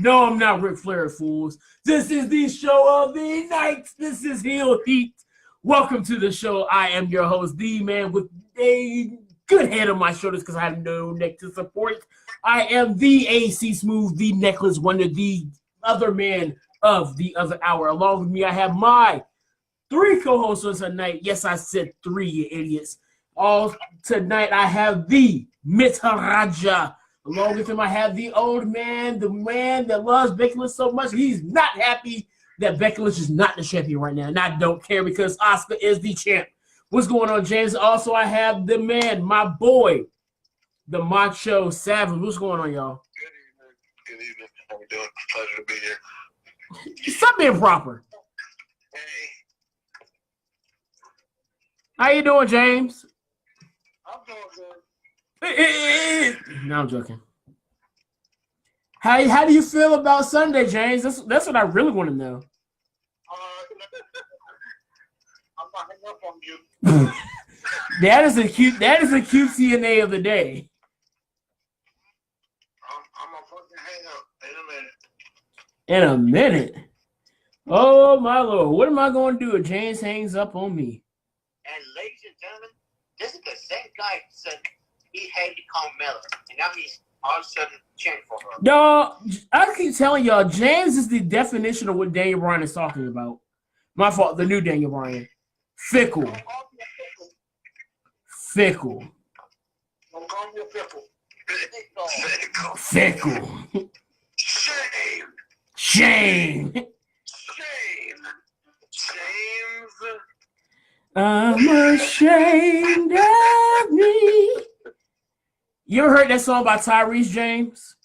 No, I'm not Ric Flair, fools. This is the show of the night. This is Heel Heat. Welcome to the show. I am your host, the man with a good head on my shoulders because I have no neck to support. I am the AC Smooth, the Necklace Wonder, the other man of the other hour. Along with me, I have my three co-hosts on tonight. Yes, I said three, you idiots. All tonight, I have the Mitaraja. Along with him, I have the old man, the man that loves Becky Lynch so much. He's not happy that Becky Lynch is not the champion right now. And I don't care because Asuka is the champ. What's going on, James? Also, I have the man, my boy, the Macho Savage. What's going on, y'all? Good evening. How we doing? Pleasure to be here. Stop being proper. Hey. How you doing, James? I'm doing good. No, I'm joking. How do you feel about Sunday, James? That's what I really want to know. I'm not hanging up on you. That is a cute CNA of the day. I'm gonna fucking hang up in a minute. In a minute. Oh my Lord. What am I going to do if James hangs up on me? And ladies and gentlemen, this is the same guy who said he hated Carmella, and now he's all of a sudden cheering for her. No, I keep telling y'all, James is the definition of what Daniel Bryan is talking about. My fault, the new Daniel Bryan. Fickle. Fickle. Don't call me a fickle. Fickle. Shame. Shame. Shame. James. I'm ashamed of me. You ever heard that song by Tyrese James?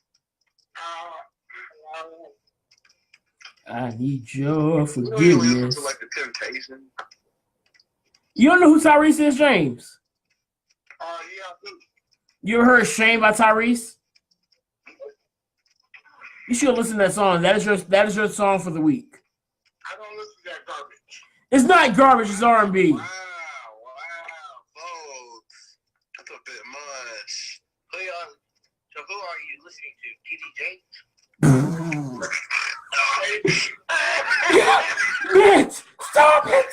I need your forgiveness. You listen to like the Temptation. You don't know who Tyrese is, James? Yeah, I do. You ever heard Shame by Tyrese? You should listen to that song. That is your song for the week. I don't listen to that garbage. It's not garbage, it's R&B. Wow, folks. That's a bit much. So who are you listening to? TDJ? Mitch, stop it!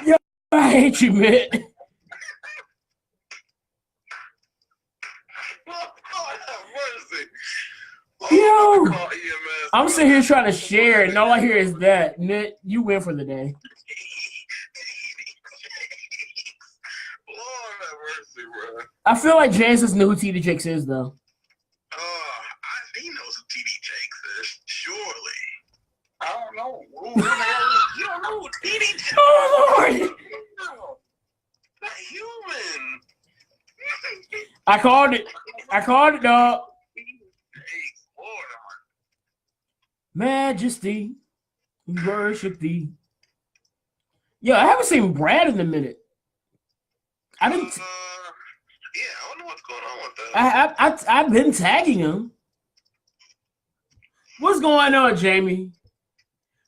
Yo, I hate you, Mitch. Yo, I'm sitting here trying to share it, and all I hear is that. Mitch, you win for the day. Lord have mercy, bro. I feel like James doesn't know who TD Jakes is, though. He knows who TD Jakes is, surely. I don't know. Who the hell is? You don't know who TD Jakes is? Oh, Lord. A human. I called it, dog. Lord. Majesty, we worship thee. Yo, I haven't seen Brad in a minute. Yeah, I don't know what's going on with that. I've been tagging him. What's going on, Jamie?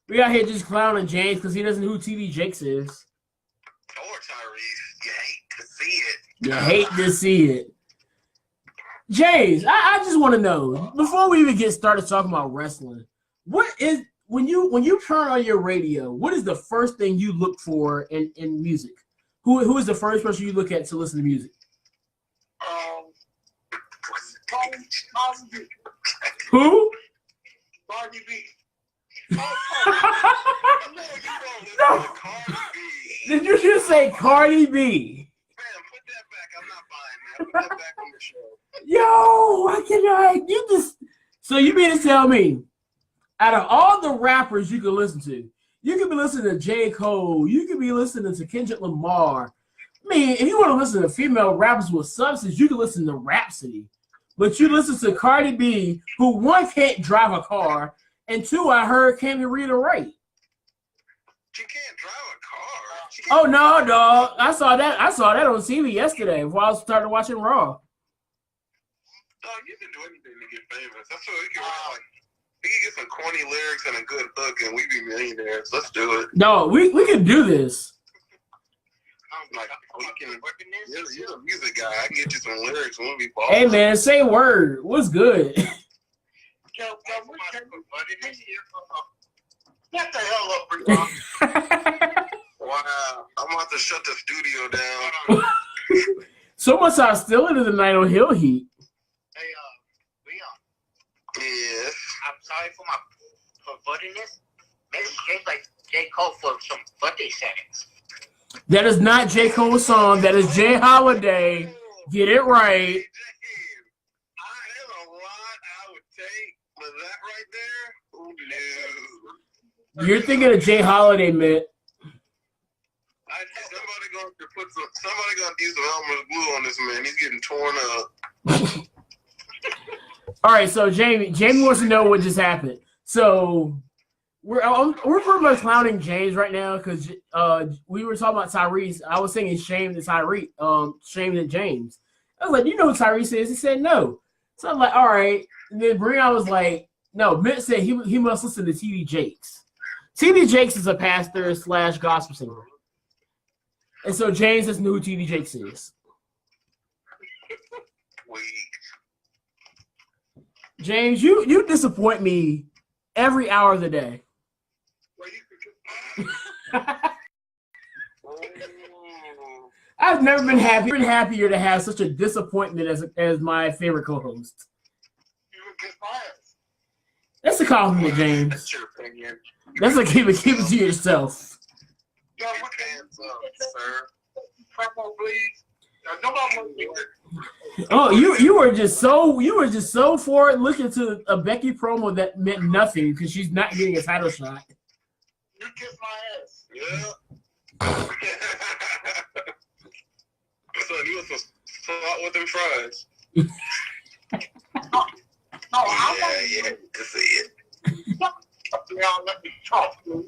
We out here just clowning James because he doesn't know who TD Jakes is. Or Tyrese. You hate to see it. You hate to see it. James, I just want to know, before we even get started talking about wrestling, what is when you turn on your radio, what is the first thing you look for in music? Who is the first person you look at to listen to music? Who? Cardi B. No. Did you just say Cardi B? Man, put that back. I'm not buying that. Put that back on the show. Yo, why can't you just? So you mean to tell me, out of all the rappers you can listen to, you could be listening to J. Cole, you could be listening to Kendrick Lamar. I mean, if you want to listen to female rappers with substance, you can listen to Rhapsody. But you listen to Cardi B, who one can't drive a car, and two, I heard can't even read or write. She can't drive a car. Oh no, dog! I saw that on TV yesterday before I started watching Raw. Dog, you can do anything to get famous. That's what we can we can get some corny lyrics and a good hook, and we be millionaires. Let's do it. No, we can do this. Like, you're a music guy. I can get you some lyrics when we fall. Hey man, say word. What's good? Get the hell up, Rick. Wow. I'm about to shut the studio down. So much hostility tonight on Hill Heat. Hey, Leon, Yes. I'm sorry for my pervertedness. Maybe Jay like J. Cole for some birthday settings. That is not J. Cole's song. That is Jay Holiday. Get it right. There's a lot I would take, but that right there, oh no. You're thinking of Jay Holiday, man. Somebody gonna use some Elmer's glue on this man. He's getting torn up. All right, so Jamie wants to know what just happened. So we're pretty much clowning James right now because we were talking about Tyrese. I was saying shame to Tyrese, shame to James. I was like, you know who Tyrese is? He said no. So I'm like, all right. And then Breon was like, no. Mitt said he must listen to T.D. Jakes. T.D. Jakes is a pastor / gospel singer. And so James doesn't know who T.D. Jakes is. James, you disappoint me every hour of the day. I've never been happier to have such a disappointment as my favorite co-host. That's a compliment, James. That's your opinion. That's like keep it to yourself. Your hands up, sir. Oh, you were just so forward looking to a Becky promo that meant nothing because she's not getting a title shot. You kiss my ass. Yeah. So you want some salt with them fries? No, Yeah, to see it. Now let me talk to you.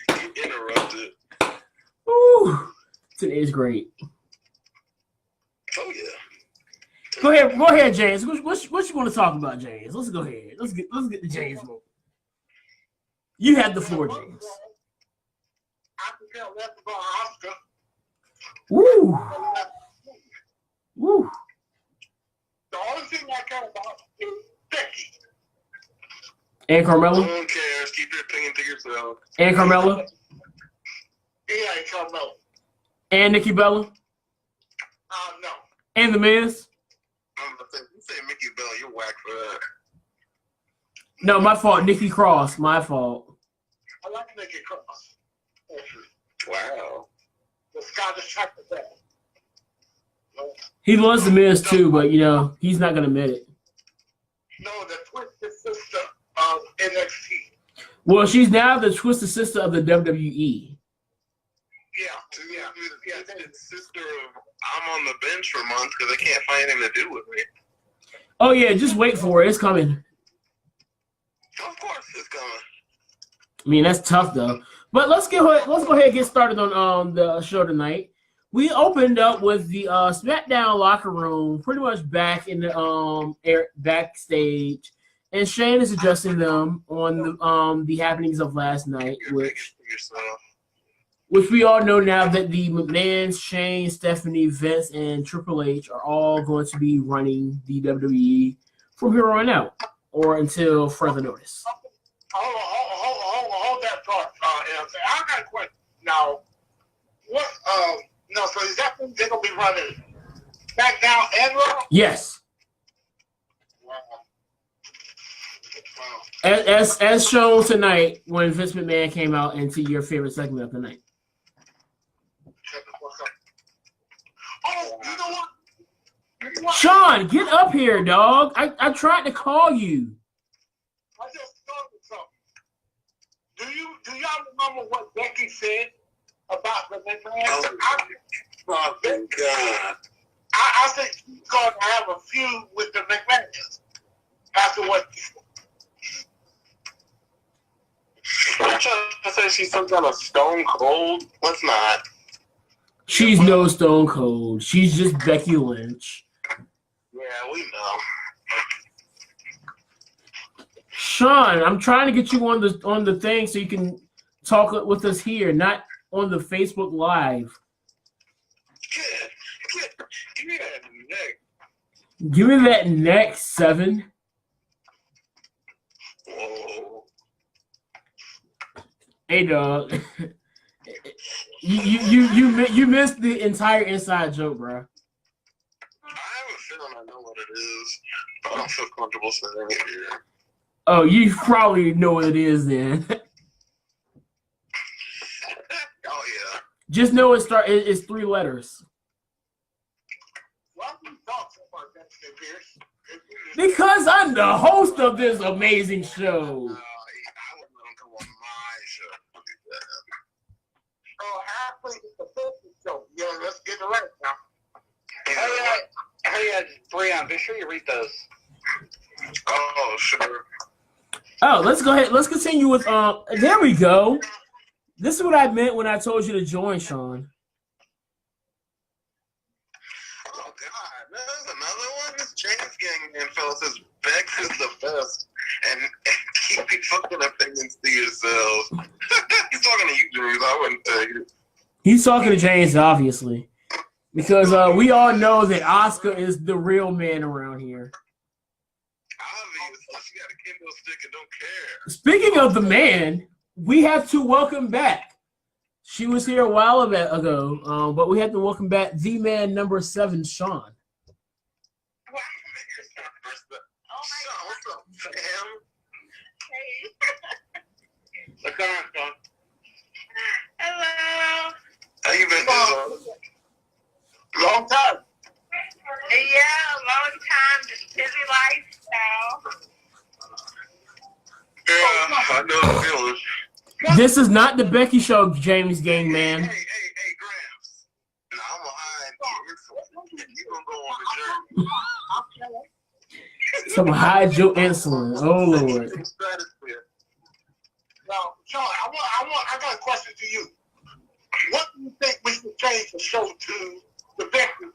You interrupted. Ooh, today's great. Oh yeah. Go ahead, James. What you want to talk about, James? Let's go ahead. Let's get the James moment. You had the floor, James. I can tell less about Oscar. Woo. Woo. The only thing I care about is Becky. And No Carmella. one cares. Keep your opinion to yourself. And Carmella. Yeah, Carmella. And Nikki Bella. No. And The Miz. You say Mickey Bell, you're whack for that. No, my fault. Nikki Cross. My fault. I like to make it cross. Wow. The Scottish type of thing. He loves The Miz too, but he's not gonna admit it. No, the twisted sister of NXT. Well, she's now the twisted sister of the WWE. Yeah. It's sister of I'm on the bench for months because I can't find anything to do with me. Oh yeah, just wait for it. It's coming. Of course it's coming. I mean, that's tough though. But let's go ahead and get started on the show tonight. We opened up with the SmackDown locker room, pretty much back in the backstage, and Shane is addressing them on the happenings of last night, which we all know now that the McMahons, Shane, Stephanie, Vince, and Triple H are all going to be running the WWE from here on out, or until further notice. Hold that thought, Anthony. I got a question. Now, what? No. So is that when they're gonna be running SmackDown and Raw? Yes. Wow. As shown tonight when Vince McMahon came out into your favorite segment of the night. Oh, you know what? Sean, get up here, dog. I tried to call you. I just thought of something. Do y'all remember what Becky said about the McMahon? Oh, thank God. I think she's going to have a feud with the McMahons after what she said. I'm trying to say she's some kind of stone cold. Let's not. She's no Stone Cold. She's just Becky Lynch. Yeah, we know. Sean, I'm trying to get you on the thing so you can talk with us here, not on the Facebook Live. Give me that neck. Give me that next 7. Whoa. Hey, dog. you missed the entire inside joke, bro. I have a feeling I know what it is, but I don't feel comfortable saying it here. Oh, you probably know what it is then. Oh yeah. Just know it's 3 letters. Why do you talk so much, Mr. Pierce? Because I'm the host of this amazing show. I wouldn't let him come on my show. Oh, halfway is the first show. Yeah, let's get it right now. Hey, Breon, be sure you read those. Oh, sure. Oh, let's go ahead. Let's continue with there we go. This is what I meant when I told you to join, Sean. Oh God, there's another one. This James Gang man fella says Bex is the best, and keep fucking opinions to yourselves. He's talking to you, James. I wouldn't tell you. He's talking to James, obviously, because we all know that Oscar is the real man around here. Obviously, she got a Kindle stick and don't care. Speaking of the man, we have to welcome back. She was here a while ago, but we have to welcome back the man number 7, Sean. Sean, what's up, fam? Look on, Sean. Hello. How you been, Dizzle? Long time. Yeah, long time, just busy lifestyle. Yeah, I know the feeling. This is not the Becky Show, James Gang man. Hey, Gramps. Now, I'm behind you. You gonna go on the journey. Some hide your insulin. Oh Lord. Now, Sean, I got a question to you. What do you think we should change the show to the Becky?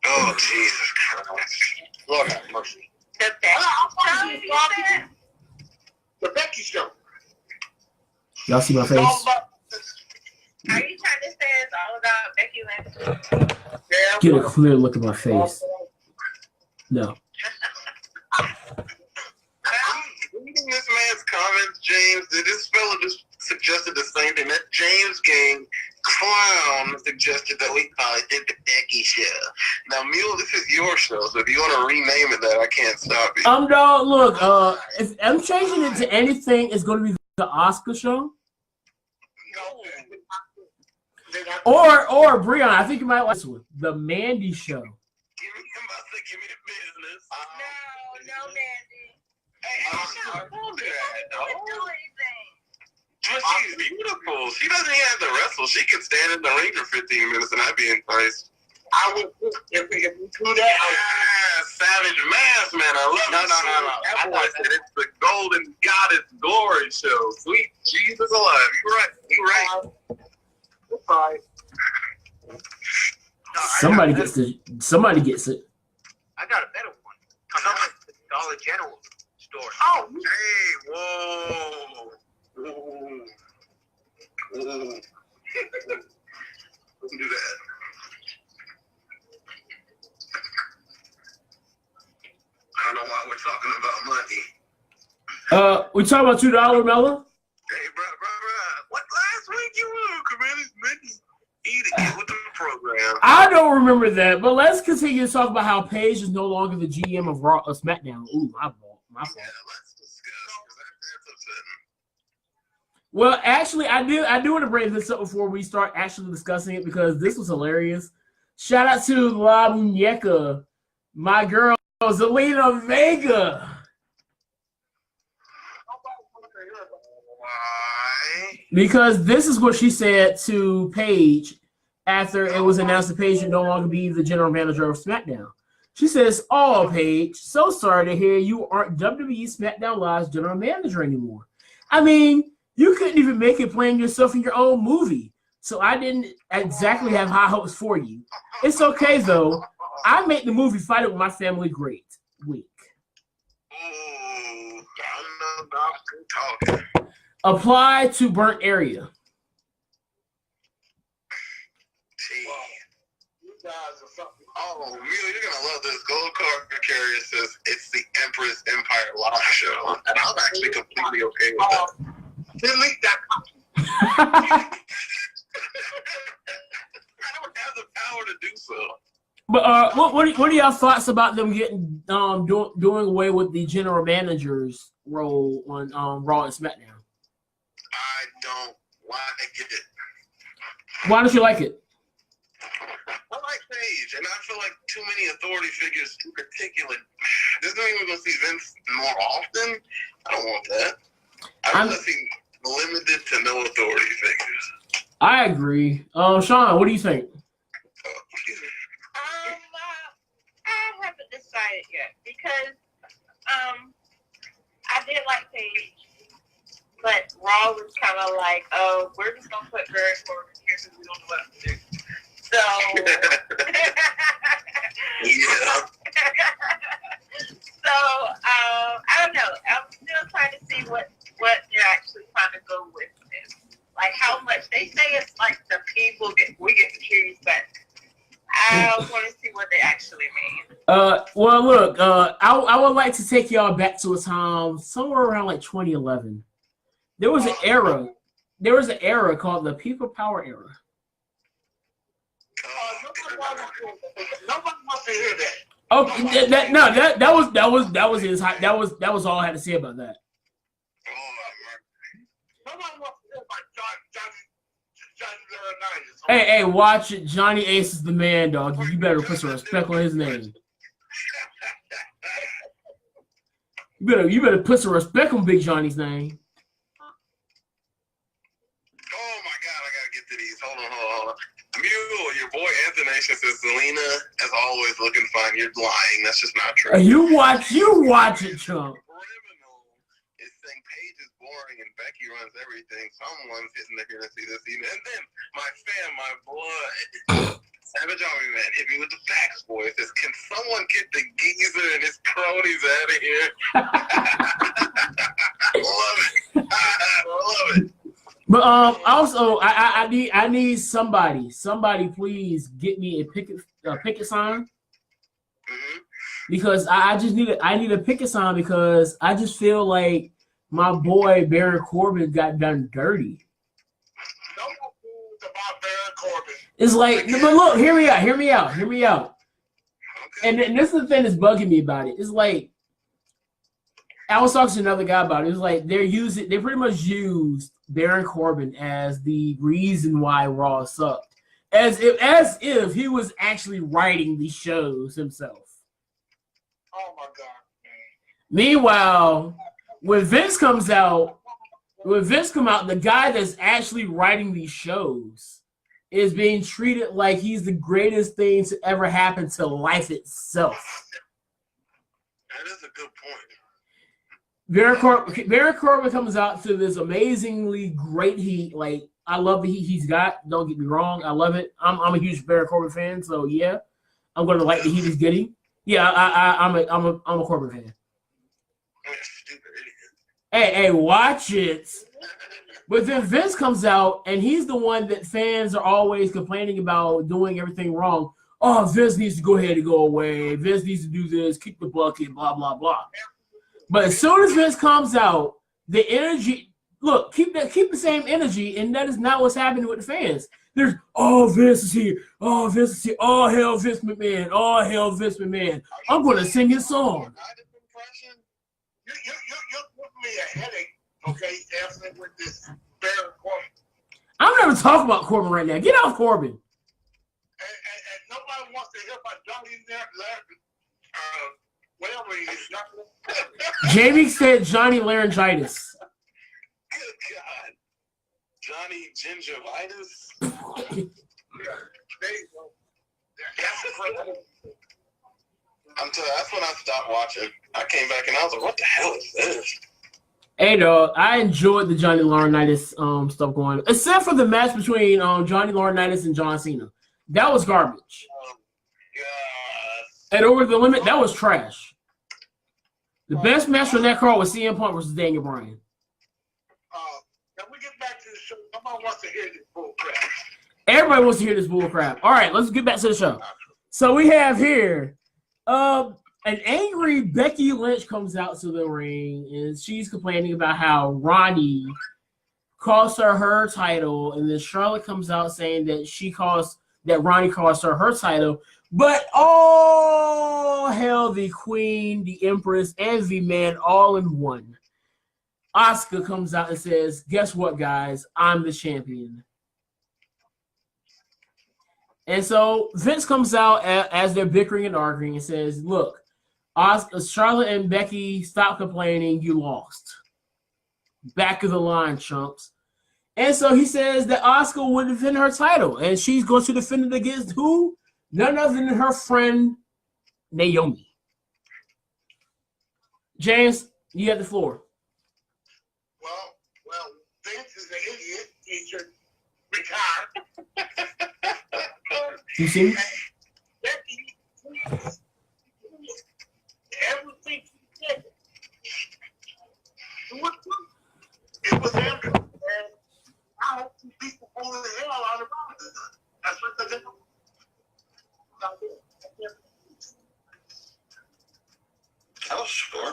Oh, Jesus Christ. Lord have mercy. The best show, you said? The Becky Show. Y'all see my It's all face? about, Are you trying to say it's all about Becky Lynch? yeah, Get a clear look at my face. No. Reading this man's comments, James, this fella just suggested the same thing. That James Gang clown suggested that we call it the Becky Show. Now, Mule, this is your show, so if you want to rename it that, I can't stop you. Dog, look, if I'm changing it to anything, it's going to be the Oscar Show. Or Breon, I think you might like this one. The Mandy Show. Give me the business. No, Mandy. Hey, don't do that, Don't do anything. But she's beautiful. She doesn't even have to wrestle. She can stand in the ring for 15 minutes and I'd be impressed. I would, if we do that, Savage Mass, man. I love it. No. I said it's the Golden Goddess Glory Show. Sweet Jesus alive. You're right. it's fine. Somebody gets it. I got a better one. Come on, the Dollar General store. Oh, Hey, whoa. Don't do that. I don't know why we're talking about money. We talking about $2, Mella? Hey, bro. What last week you were? Committee's Mindy. Eat it. Get with the program. I don't remember that, but let's continue to talk about how Paige is no longer the GM of Raw, SmackDown. Ooh, my fault. Yeah, let's discuss. 'Cause that's upsetting. Well, actually, I do want to bring this up before we start actually discussing it because this was hilarious. Shout out to La Muñeca, my girl Zelina Vega. Why? Because this is what she said to Paige after it was announced that Paige would no longer be the general manager of SmackDown. She says, "Oh, Paige, so sorry to hear you aren't WWE SmackDown Live's general manager anymore. I mean, you couldn't even make it playing yourself in your own movie, so I didn't exactly have high hopes for you. It's okay, though. I made the movie Fight It With My Family great. Week. Ooh, I'm not talking. Apply to burnt area. Gee. You guys are something. Oh, Mila, you're gonna love this. Gold card carrier says it's the Empress Empire Live show, and I'm actually completely okay with that. Delete that. I don't have the power to do so. But what are your thoughts about them getting doing away with the general manager's role on Raw and SmackDown? I don't like it. Why don't you like it? I like Paige, and I feel like too many authority figures, too articulate. This not even gonna see Vince more often. I don't want that. I want to see limited to no authority figures. I agree. Sean, what do you think? I haven't decided yet because I did like Paige, but Raw was kind of like, oh, we're just gonna put Barry Corbin here because we don't know what to do. So Yeah. so I don't know. I'm still trying to see what they're actually trying to go with this. Like how much they say it's like the people we get to choose, but I want to see what they actually mean. Well, look, I would like to take y'all back to a time somewhere around like 2011. There was an era. There was an era called the People Power era. Nobody wants to hear that. Oh, that was his. That was all I had to say about that. Nobody wants to hear about Johnny Laurinaitis. Hey, watch it. Johnny Ace is the man, dog. You better put some respect on his name. You better put some respect on Big Johnny's name. Oh my God, I gotta get to these. Hold on. Mule, your boy Anthonation says Selena, as always, looking fine. You're lying. That's just not true. You watch it, chump. Criminal is saying Paige is boring and Becky runs everything. Someone's hitting the here to see this evening. And then my fan, my blood, Savage Army Man hit me with the facts, boy. Says, can someone get the geezer and his cronies out of here? Love it. Love it. But also I need somebody please get me a picket sign Mm-hmm. because I need a picket sign because I just feel like my boy Baron Corbin got done dirty. No one knows about Baron Corbin. It's like, but look, hear me out. Okay. And this is the thing that's bugging me about it. It's like I was talking to another guy about it. It was like they pretty much used Baron Corbin as the reason why Raw sucked. As if he was actually writing the shows himself. Oh my God, man. Meanwhile, when Vince comes out, the guy that's actually writing these shows is being treated like he's the greatest thing to ever happen to life itself. That is a good point. Baron Corbin comes out to this amazingly great heat. Like, I love the heat he's got. Don't get me wrong. I love it. I'm a huge Baron Corbin fan, so yeah. I'm gonna like the heat he's getting. Yeah, I'm a Corbin fan. Stupid idiot. Hey, watch it. But then Vince comes out, and he's the one that fans are always complaining about doing everything wrong. Oh, Vince needs to go ahead and go away. Vince needs to do this, kick the bucket, blah, blah, blah. But as soon as Vince comes out, the energy, look, keep the same energy, and that is not what's happening with the fans. There's, oh, Vince is here. Oh, Vince is here. Oh, hell, Vince McMahon. Oh, hell, Vince McMahon. I'm going to sing his song. You're giving me a headache, okay, answering with this Baron Corbin. I'm never talking about Corbin right now. Get off Corbin. And nobody wants to hear about Johnny whatever he is. Jamie said Johnny Laryngitis. Good God. Johnny Gingivitis? There you go. That's when I stopped watching. I came back and I was like, what the hell is this? Hey, dog, I enjoyed the Johnny Laurinaitis stuff going on, except for the match between Johnny Laurinaitis and John Cena. That was garbage. God. And Over the Limit, that was trash. The best match on that card was CM Punk versus Daniel Bryan. Now we get back to the show. Nobody wants to hear this bull crap. Everybody wants to hear this bull crap. All right, let's get back to the show. So we have here an angry Becky Lynch comes out to the ring, and she's complaining about how Ronnie cost her title, and then Charlotte comes out saying that Ronnie cost her title. But all hell, the Queen, the Empress, and the Man all in one. Asuka comes out and says, "Guess what, guys? I'm the champion." And so Vince comes out as they're bickering and arguing and says, "Look, Charlotte and Becky, stop complaining. You lost. Back of the line, chumps." And so he says that Asuka would defend her title, and she's going to defend it against who? None other than her friend Naomi. James, you have the floor. Well, Vince is an idiot. He should retire. You see me? Becky, everything she said, it was him. And I hope some people pull the hell out of it. That's what they do. Oh, sure.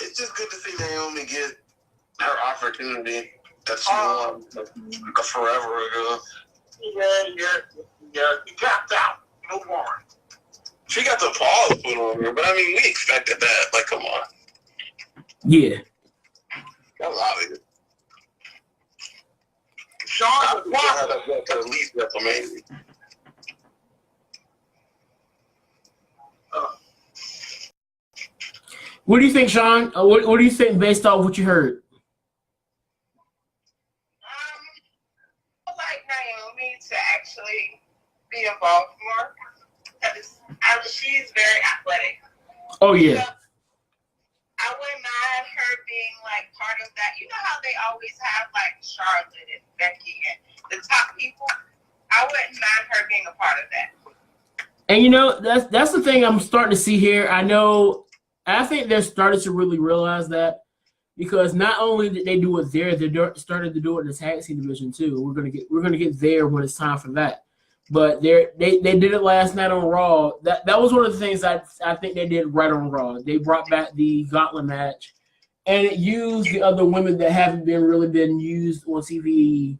It's just good to see Naomi get her opportunity that she won like forever ago. Yeah. He tapped out. No more. She got the pause put on her, but I mean, we expected that. Like, come on. Yeah. That was obvious. Sean I was would have watching. that to at least WrestleMania. What do you think, Sean? What do you think based off what you heard? I would like Naomi to actually be involved more because she's very athletic. Oh, yeah. So, I wouldn't mind her being like part of that. You know how they always have like Charlotte and Becky and the top people? I wouldn't mind her being a part of that. And you know, that's the thing I'm starting to see here. I think they're starting to really realize that because not only did they do it there, they're starting to do it in the tag team division too. We're gonna get there when it's time for that. But they did it last night on Raw. That was one of the things I think they did right on Raw. They brought back the Gauntlet match, and it used the other women that haven't really been used on TV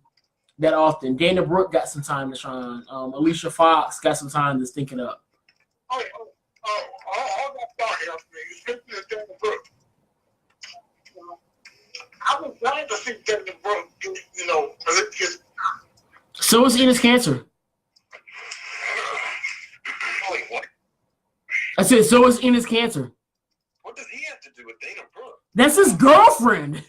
that often. Dana Brooke got some time to shine. Alicia Fox got some time to stink it up. All that started up there. Especially Dana Brooke. I was glad to see Dana Brooke, because it just. So is Enos Cancer. Wait, what? I said, so is Enos Cancer. What does he have to do with Dana Brooke? That's his girlfriend.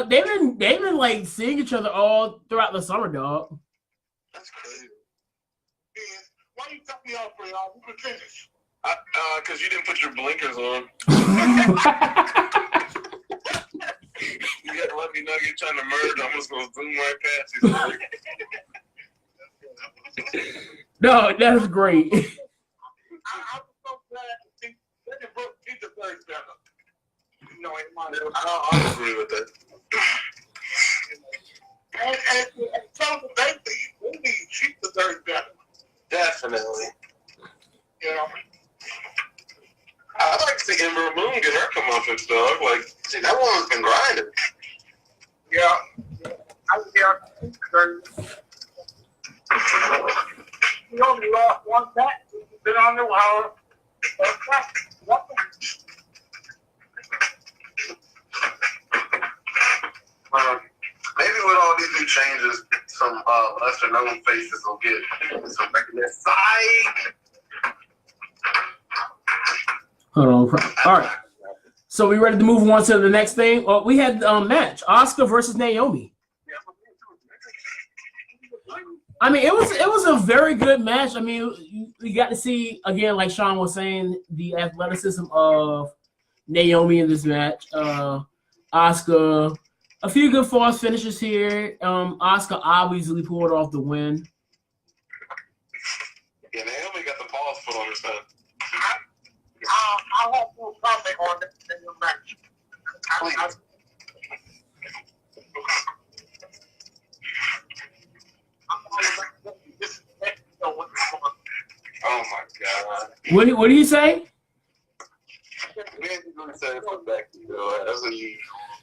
They've been like seeing each other all throughout the summer, dog. That's crazy. Why you cut me off for y'all? We can finish. Because you didn't put your blinkers on. You got to let me know you're trying to merge. I'm just going to zoom right past you. No, that's great. I was so glad to see Dana Brooke. He deserves better. I agree with that. And so maybe she deserves better. Definitely. You know. I'd like to see Ember Moon get her comeuppance, dog. Like, see, that woman's been grinding. Yeah. I was there. She only lost one match. She's been on the wire. Maybe with all these new changes, some lesser known faces will get some recognition. Psych! Hold on. All right. So we ready to move on to the next thing? Well, we had match Asuka versus Naomi. I mean, it was a very good match. I mean, we got to see again, like Sean was saying, the athleticism of Naomi in this match. Asuka, a few good false finishes here. Asuka obviously pulled off the win. Yeah, Naomi got the balls put on her son. I I have no comment on this in the match. Oh my God. What do you say?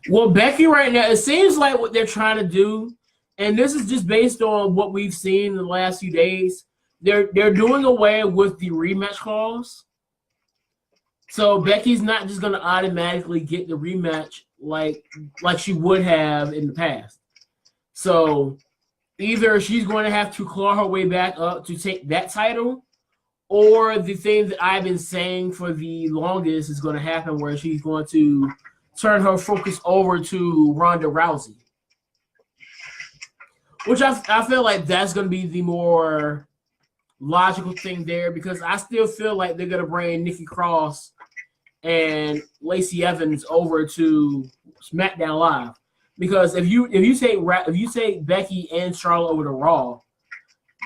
Well, Becky right now, it seems like what they're trying to do, and this is just based on what we've seen in the last few days. They're doing away with the rematch clause. So Becky's not just gonna automatically get the rematch like she would have in the past. So either she's going to have to claw her way back up to take that title, or the thing that I've been saying for the longest is going to happen where she's going to turn her focus over to Ronda Rousey. Which I feel like that's going to be the more logical thing there, because I still feel like they're going to bring Nikki Cross and Lacey Evans over to SmackDown Live. Because if you take Becky and Charlotte over to Raw,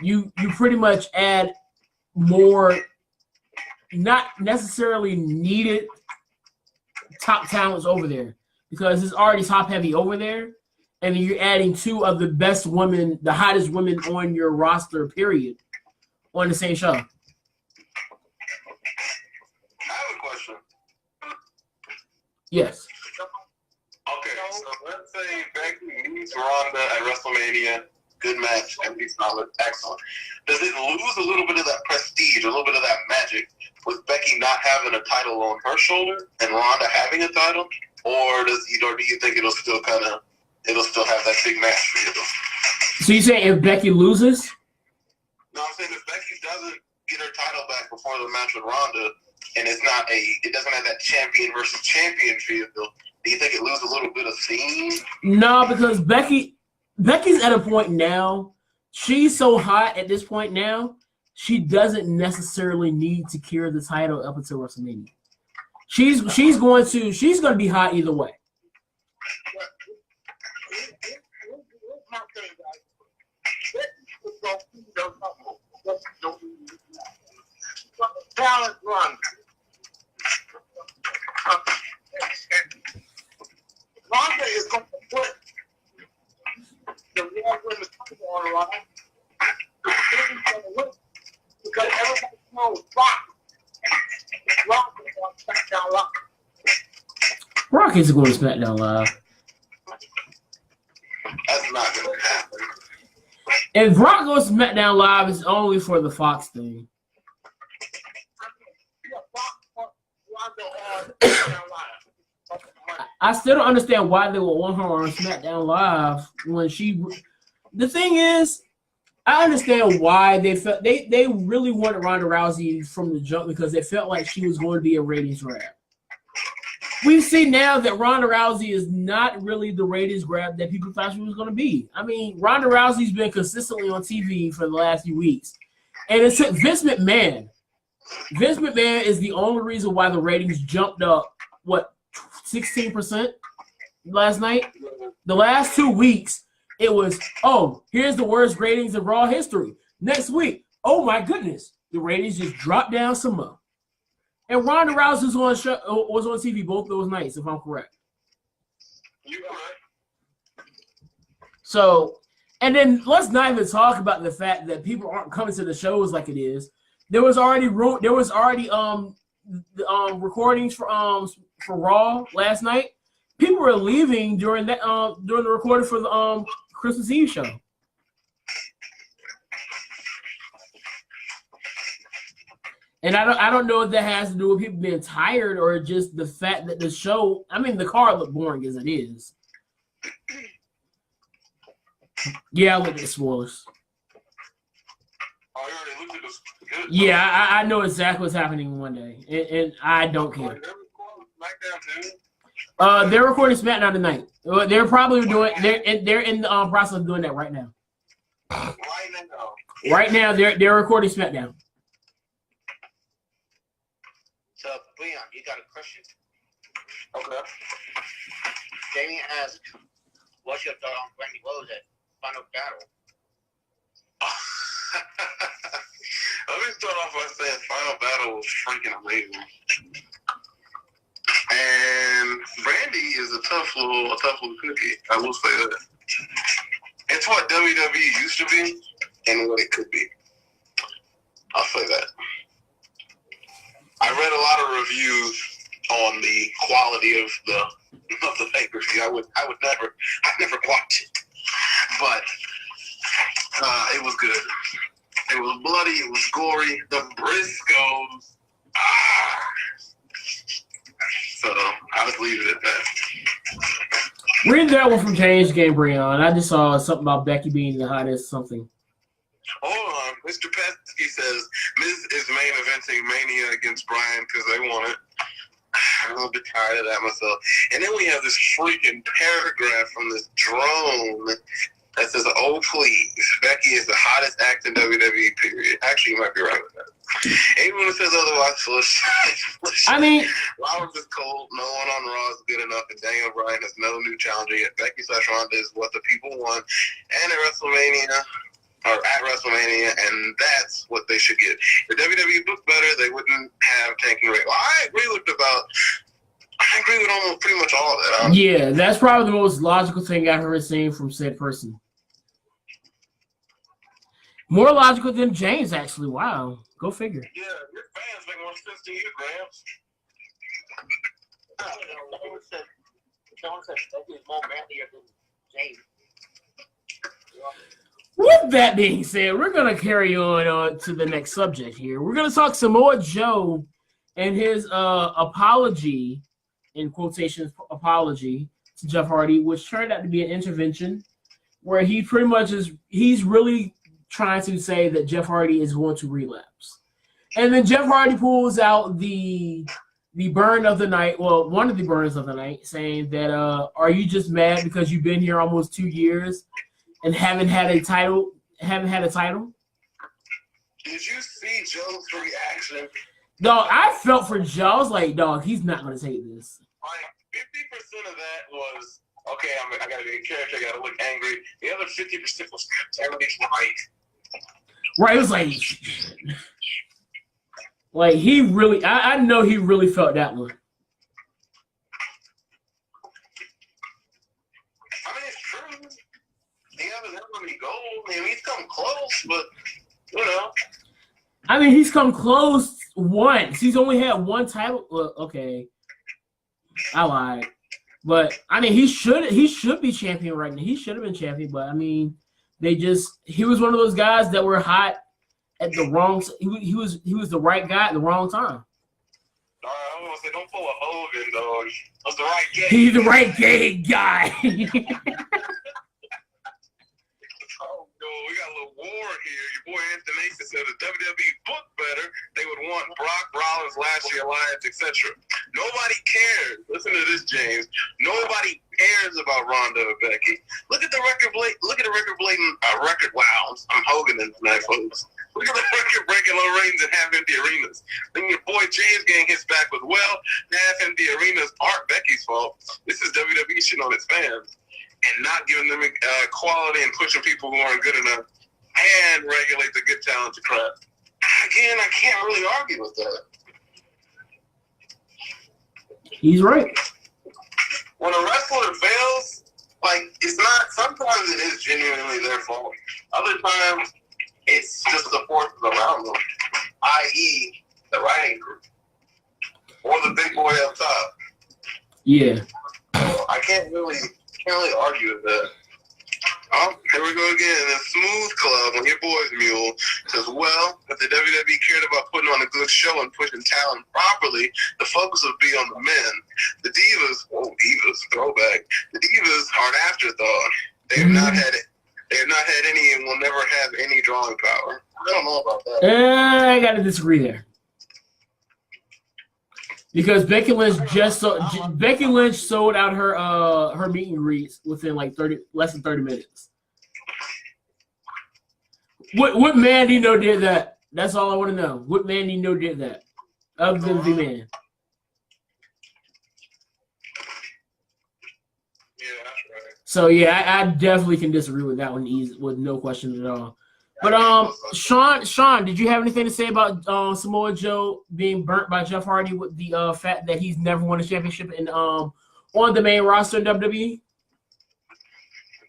you pretty much add more not necessarily needed top talents over there, because it's already top heavy over there, and you're adding two of the best women, the hottest women on your roster, period, on the same show. I have a question. Yes. Okay, so let's say Becky meets Ronda at WrestleMania. Good match, everything's solid, excellent. Does it lose a little bit of that prestige, a little bit of that magic, with Becky not having a title on her shoulder and Ronda having a title, or do you think it'll still have that big match for you? So you say if Becky loses? No, I'm saying if Becky doesn't get her title back before the match with Ronda, and it doesn't have that champion versus champion feel, do you think it loses a little bit of steam? No, because Becky's at a point now. She's so hot at this point now. She doesn't necessarily need to carry the title up until WrestleMania. She's going to be hot either way. Talent run. Ronda is going to put the Raw Women's title on the line. Because everybody knows Rock is on SmackDown Live. Rock isn't going to SmackDown Live. That's not going to happen. If Rock goes to SmackDown Live, it's only for the Fox thing. I still don't understand why they would want her on SmackDown Live when she. The thing is, I understand why they felt they really wanted Ronda Rousey from the jump, because they felt like she was going to be a ratings grab. We see now that Ronda Rousey is not really the ratings grab that people thought she was going to be. I mean, Ronda Rousey's been consistently on TV for the last few weeks, and it took Vince McMahon. Vince McMahon is the only reason why the ratings jumped up, 16% last night? The last 2 weeks, it was, here's the worst ratings in Raw history. Next week, oh my goodness, the ratings just dropped down some more. And Ronda Rousey was on TV both those nights, if I'm correct. You're correct. So, and then let's not even talk about the fact that people aren't coming to the shows like it is. There was already recordings for Raw last night. People were leaving during the recording for the Christmas Eve show. And I don't know if that has to do with people being tired or just the fact that the show. I mean, the card looked boring as it is. Yeah, I looked at the spoilers. Oh, you already looked at this. Good. Yeah, I know exactly what's happening one day, and I don't care. They're recording SmackDown tonight. They're probably doing. They're in the process of doing that right now. Right now, they're recording SmackDown. So, Leon, you got a question? Okay. Jamie asked, what's your thought on Brandy Rose at Final Battle? Let me start off by saying Final Battle was freaking amazing. And Brandy is a tough little cookie. I will say that. It's what WWE used to be and what it could be. I'll say that. I read a lot of reviews on the quality of the pay-per-view. I never watch it, but it was good. It was bloody. It was gory. The Briscoes. So I'll just leave it at that. Read that one from James Game, Breon. I just saw something about Becky being the hottest something. Hold on. Mr. Pesky says Miz is main eventing Mania against Bryan because they want it. I'm a little bit tired of that myself. And then we have this freaking paragraph from this drone that says, "Oh, please, Becky is the hottest act in WWE, period." Actually, you might be right with that. Anyone who says otherwise, I mean, Rollins is cold. No one on Raw is good enough, and Daniel Bryan has no new challenger yet. Becky / Ronda is what the people want, and at WrestleMania, and that's what they should get. If WWE booked better, they wouldn't have tanking rate. Well, I agree with almost pretty much all of that. Honestly. yeah, that's probably the most logical thing I heard saying from said person. More logical than James, actually. Wow. Go figure. Yeah, your fans make more sense to you, Grams. Someone said Becky is more manlier than James. With that being said, we're going to carry on to the next subject here. We're going to talk Samoa Joe and his apology, in quotations, apology to Jeff Hardy, which turned out to be an intervention where he pretty much he's really trying to say that Jeff Hardy is going to relapse. And then Jeff Hardy pulls out the burn of the night, well, one of the burns of the night, saying that, are you just mad because you've been here almost 2 years and haven't had a title? Did you see Joe's reaction? Dog, I felt for Joe. I was like, dog, he's not going to take this. Like, 50% of that was, okay, I got to be in character, I got to look angry. The other 50% was, damn it, right. Right, it was like he really, I know he really felt that one. I mean, it's true. He hasn't had any gold. I mean, he's come close, but, you know. I mean, he's come close once. He's only had one title. Well, okay, I lied. But, I mean, he should be champion right now. He should have been champion, but, I mean, he was one of those guys that were hot at the wrong. He was the right guy at the wrong time. I was gonna say, don't pull a Hogan, dog. That's the right gay. He's the right gay guy. Oh no, we got a little war here. Your boy Anthony Mason said if WWE booked better, they would want Brock, Rollins, Lashley, Alliance, etc. Nobody cares. Listen to this, James. Nobody cares about Ronda or Becky. Look at the record wow, I'm Hogan in tonight, folks. Look at the record-breaking low ratings in half-empty arenas. Then your boy James Gang hits back with, well, half-empty arenas aren't Becky's fault. This is WWE shit on its fans and not giving them quality and pushing people who aren't good enough and regulate the good talented crowd. Again, I can't really argue with that. He's right. When a wrestler fails, like, it's not, sometimes it is genuinely their fault. Other times, it's just the forces around them, i.e., the writing group or the big boy up top. Yeah. So I can't really argue with that. Oh, here we go again. The Smooth Club, when your boy's mule, says, well, if the WWE cared about putting on a good show and pushing talent properly, the focus would be on the men. The Divas, throwback. The Divas are an afterthought. They have not had it. They have not had any and will never have any drawing power. I don't know about that. I gotta disagree there. Because Becky Lynch sold out her meet and greets within like less than 30 minutes. What man do you know did that? That's all I want to know. What man do you know did that? Other than the man. Yeah, that's right. So yeah, I definitely can disagree with that one with no question at all. But Sean, did you have anything to say about Samoa Joe being burnt by Jeff Hardy with the fact that he's never won a championship in on the main roster in WWE?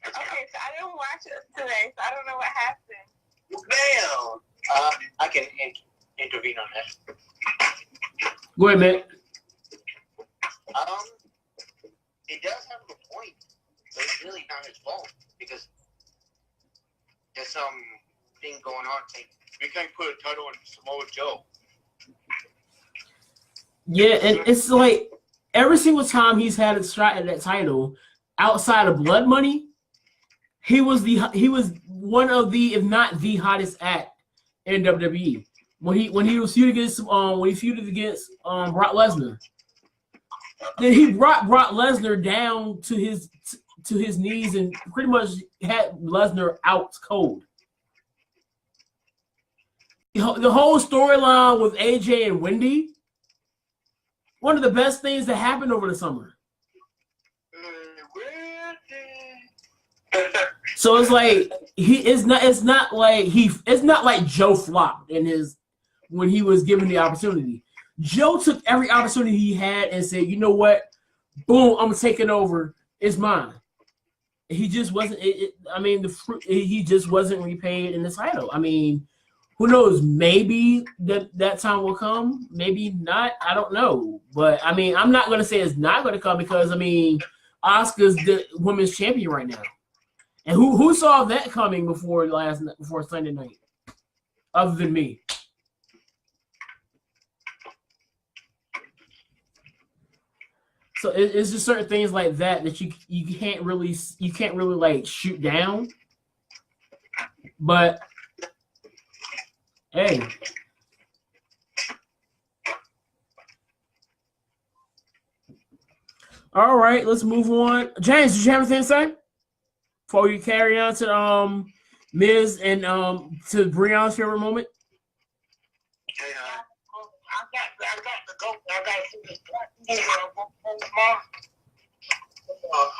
Okay, so I didn't watch it today, so I don't know what happened. Bam! I can intervene on that. Go ahead, man. He does have a point, but it's really not his fault because there's some thing going on. We can't put a title on Samoa Joe. Yeah, and it's like every single time he's had a shot at that title, outside of Blood Money, he was one of the, if not the hottest act in WWE. When he was feuded against Brock Lesnar. Then he brought Brock Lesnar down to his knees and pretty much had Lesnar out cold. The whole storyline with AJ and Wendy, one of the best things that happened over the summer. So it's like it's not like Joe flopped when he was given the opportunity. Joe took every opportunity he had and said, "You know what? Boom, I'm taking over. It's mine." He just wasn't. He just wasn't repaid in the title. I mean, who knows? Maybe that time will come. Maybe not. I don't know. But I mean, I'm not going to say it's not going to come because I mean, Asuka's the women's champion right now, and who saw that coming before Sunday night, other than me. So it's just certain things like that you can't really like shoot down. But hey, all right, let's move on. James, did you have anything to say before you carry on to Miz and to Breon's favorite moment? I got to go. I got to see this tomorrow.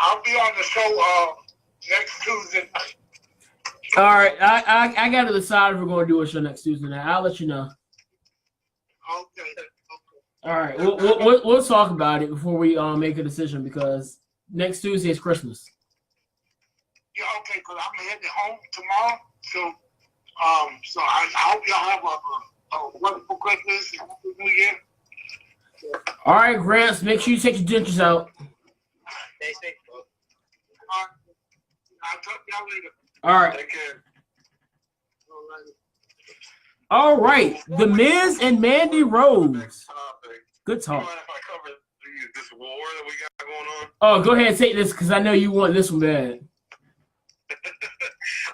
I'll be on the show next Tuesday night. All right, I got to decide if we're going to do a show next Tuesday night. I'll let you know. Okay. All right, we'll talk about it before we make a decision because next Tuesday is Christmas. Yeah, okay, because I'm heading home tomorrow. So I hope y'all have a wonderful Christmas and Happy New Year. All right, Grants, make sure you take your dentures out. Stay safe, folks. I'll talk to y'all later. All right. Take care. All right. The Miz and Mandy Rose. Topic. Good You talk. mind if I cover this war that we got going on? Oh, go ahead and take this because I know you want this one bad.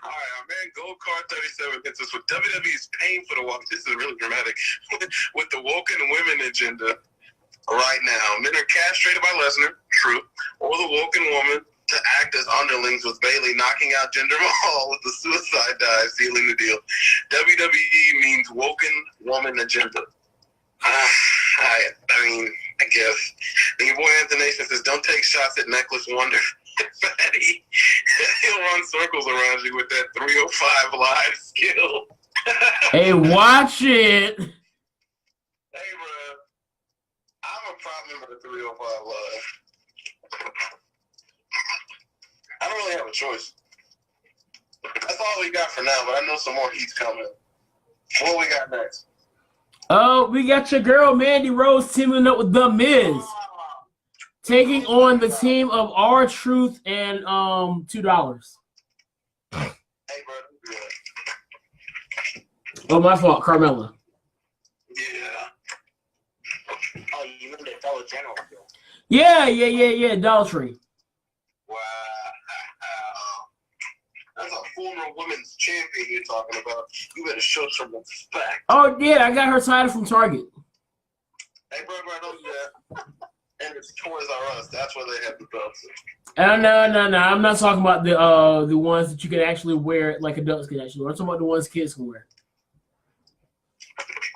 All right, our man Gold Card 37 hits us with WWE's pain for the watch. This is really dramatic. With the woken women agenda right now. Men are castrated by Lesnar, true, or the woken woman to act as underlings with Bayley knocking out Jinder Mahal with the suicide dive, sealing the deal. WWE means woken woman agenda. I guess. And your boy Anthonation says, don't take shots at Necklace Wonder. Fatty. He'll run circles around you with that 305 live skill. Hey, watch it. Hey, bro. I'm a proud member of the 305 Live. I don't really have a choice. That's all we got for now, but I know some more heat's coming. What we got next? Oh, we got your girl Mandy Rose teaming up with The Miz, taking on the team of R-Truth and $2. Hey, bro. Yeah. Oh, my fault, Carmella. Yeah. Oh, you mean the Dollar General? Yeah, Dollar Tree. Wow. That's a former women's champion you're talking about. You better show some respect. Oh, yeah, I got her title from Target. Hey, bro, don't do that. And it's Toys R Us. That's where they have the belts. No. I'm not talking about the ones that you can actually wear, like adults can actually wear. I'm talking about the ones kids can wear.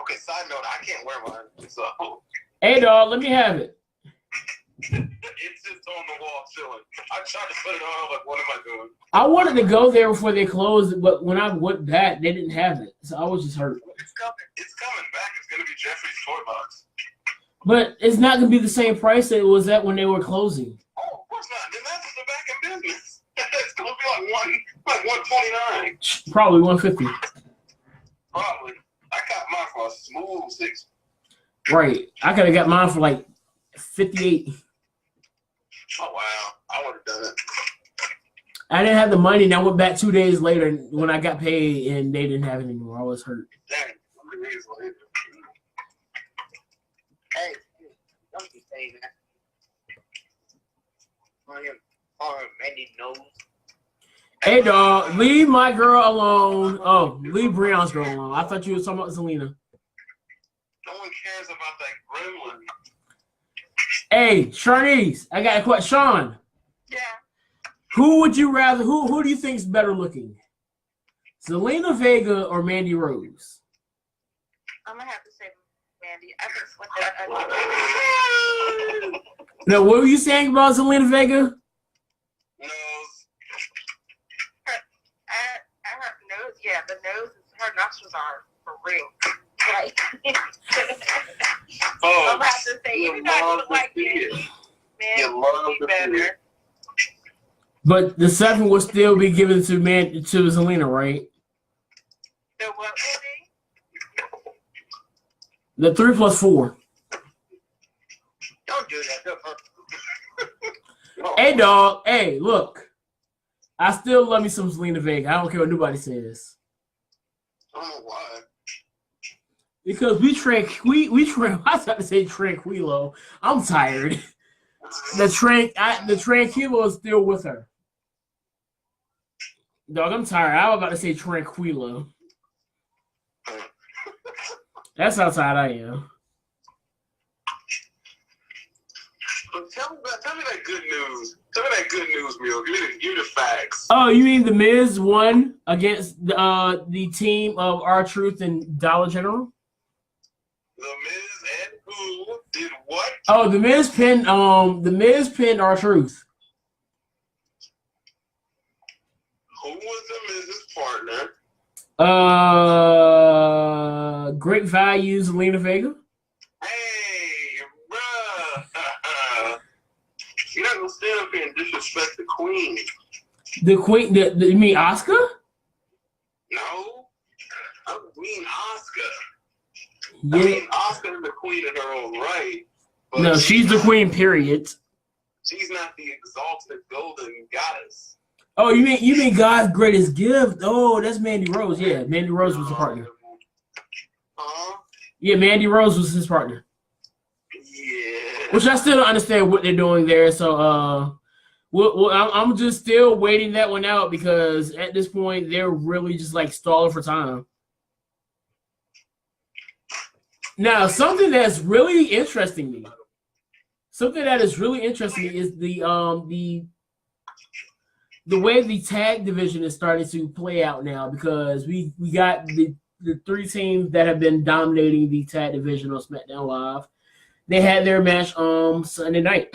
Okay, side note, I can't wear mine. So. Hey, dog, let me have it. It's just on the wall chilling. I tried to put it on. Like, what am I doing? I wanted to go there before they closed, but when I went back, they didn't have it, so I was just hurt. It's coming. It's coming back. It's gonna be Jeffrey's Toy Box. But it's not gonna be the same price that it was at when they were closing. Oh, of course not. Then that's the back in business. It's gonna be like 129. Probably 150. Probably. I got mine for a smooth 6. Right. I could have got mine for like 58. Oh wow, I would have done it. I didn't have the money, and I went back 2 days later when I got paid, and they didn't have it anymore. I was hurt. Dang, 3 days later. Hey, don't be saying that. Mandy knows. Hey, dog, leave my girl alone. Oh, leave Breon's girl alone. I thought you were talking about Zelina. No one cares about that gremlin. Hey, Sharnice, I got a question. Sean, Yeah. who would you rather? Who do you think is better looking, Zelina Vega or Mandy Rose? I'm gonna have to say Mandy. I think what the Now, what were you saying about Zelina Vega? Nose. her nose, yeah, the nose, her nostrils are for real. Right. Oh, I'm about to say, even though I look like Mandy, You love Mandy to better. see it. But the 7 will still be given to Zelina, right? The what will be? The 3 plus 4. Don't do that. Hey, dog. Hey, look. I still love me some Zelina Vega. I don't care what nobody says. I don't know why. Because we I was about to say Tranquilo. I'm tired. The Tranquilo is still with her. Dog, I'm tired. I was about to say Tranquilo. That's how tired I am. Tell me that good news. Tell me that good news, Mio. Give me the facts. Oh, you mean the Miz won against the team of R-Truth and Dollar General? The Miz and who did what? Oh, the Miz pinned R-Truth. Who was the Miz's partner? Great Value, Zelina Vega. Hey, bruh. You're not gonna stand up here and disrespect the queen. The Queen, you mean Oscar? No. I'm Queen Oscar. Yeah. I mean, Oscar is the queen in her own right. But No, she's the queen, period. She's not the exalted golden goddess. Oh, you mean God's greatest gift? Oh, that's Mandy Rose. Yeah, Mandy Rose was the partner. Yeah, Mandy Rose was his partner. Yeah. Which I still don't understand what they're doing there. So, I'm just still waiting that one out because at this point they're really just like stalling for time. Now, something that's really interesting me. Something that is really interesting is the way the tag division is starting to play out now because we got the 3 teams that have been dominating the tag division on SmackDown Live. They had their match Sunday night.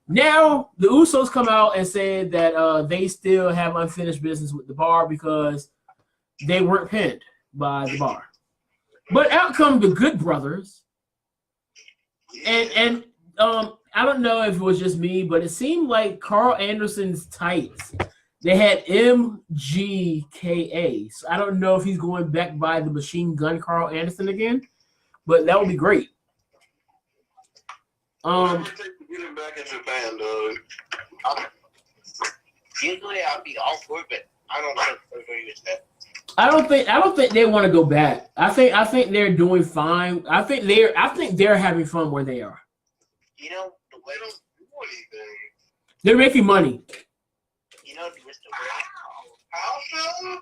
Now the Usos come out and said that they still have unfinished business with the Bar because they weren't pinned by the Bar. But out come the Good Brothers, and I don't know if it was just me, but it seemed like Carl Anderson's tights, they had MGKA. So I don't know if he's going back by the Machine Gun Carl Anderson again, but that would be great. Whatever it takes to get him back in Japan, dog. Usually I'll be all for it, but I don't know if that. I don't think they want to go back. I think they're doing fine. I think they're having fun where they are. You know the way They don't do anything. They're making money. you know just the way House show?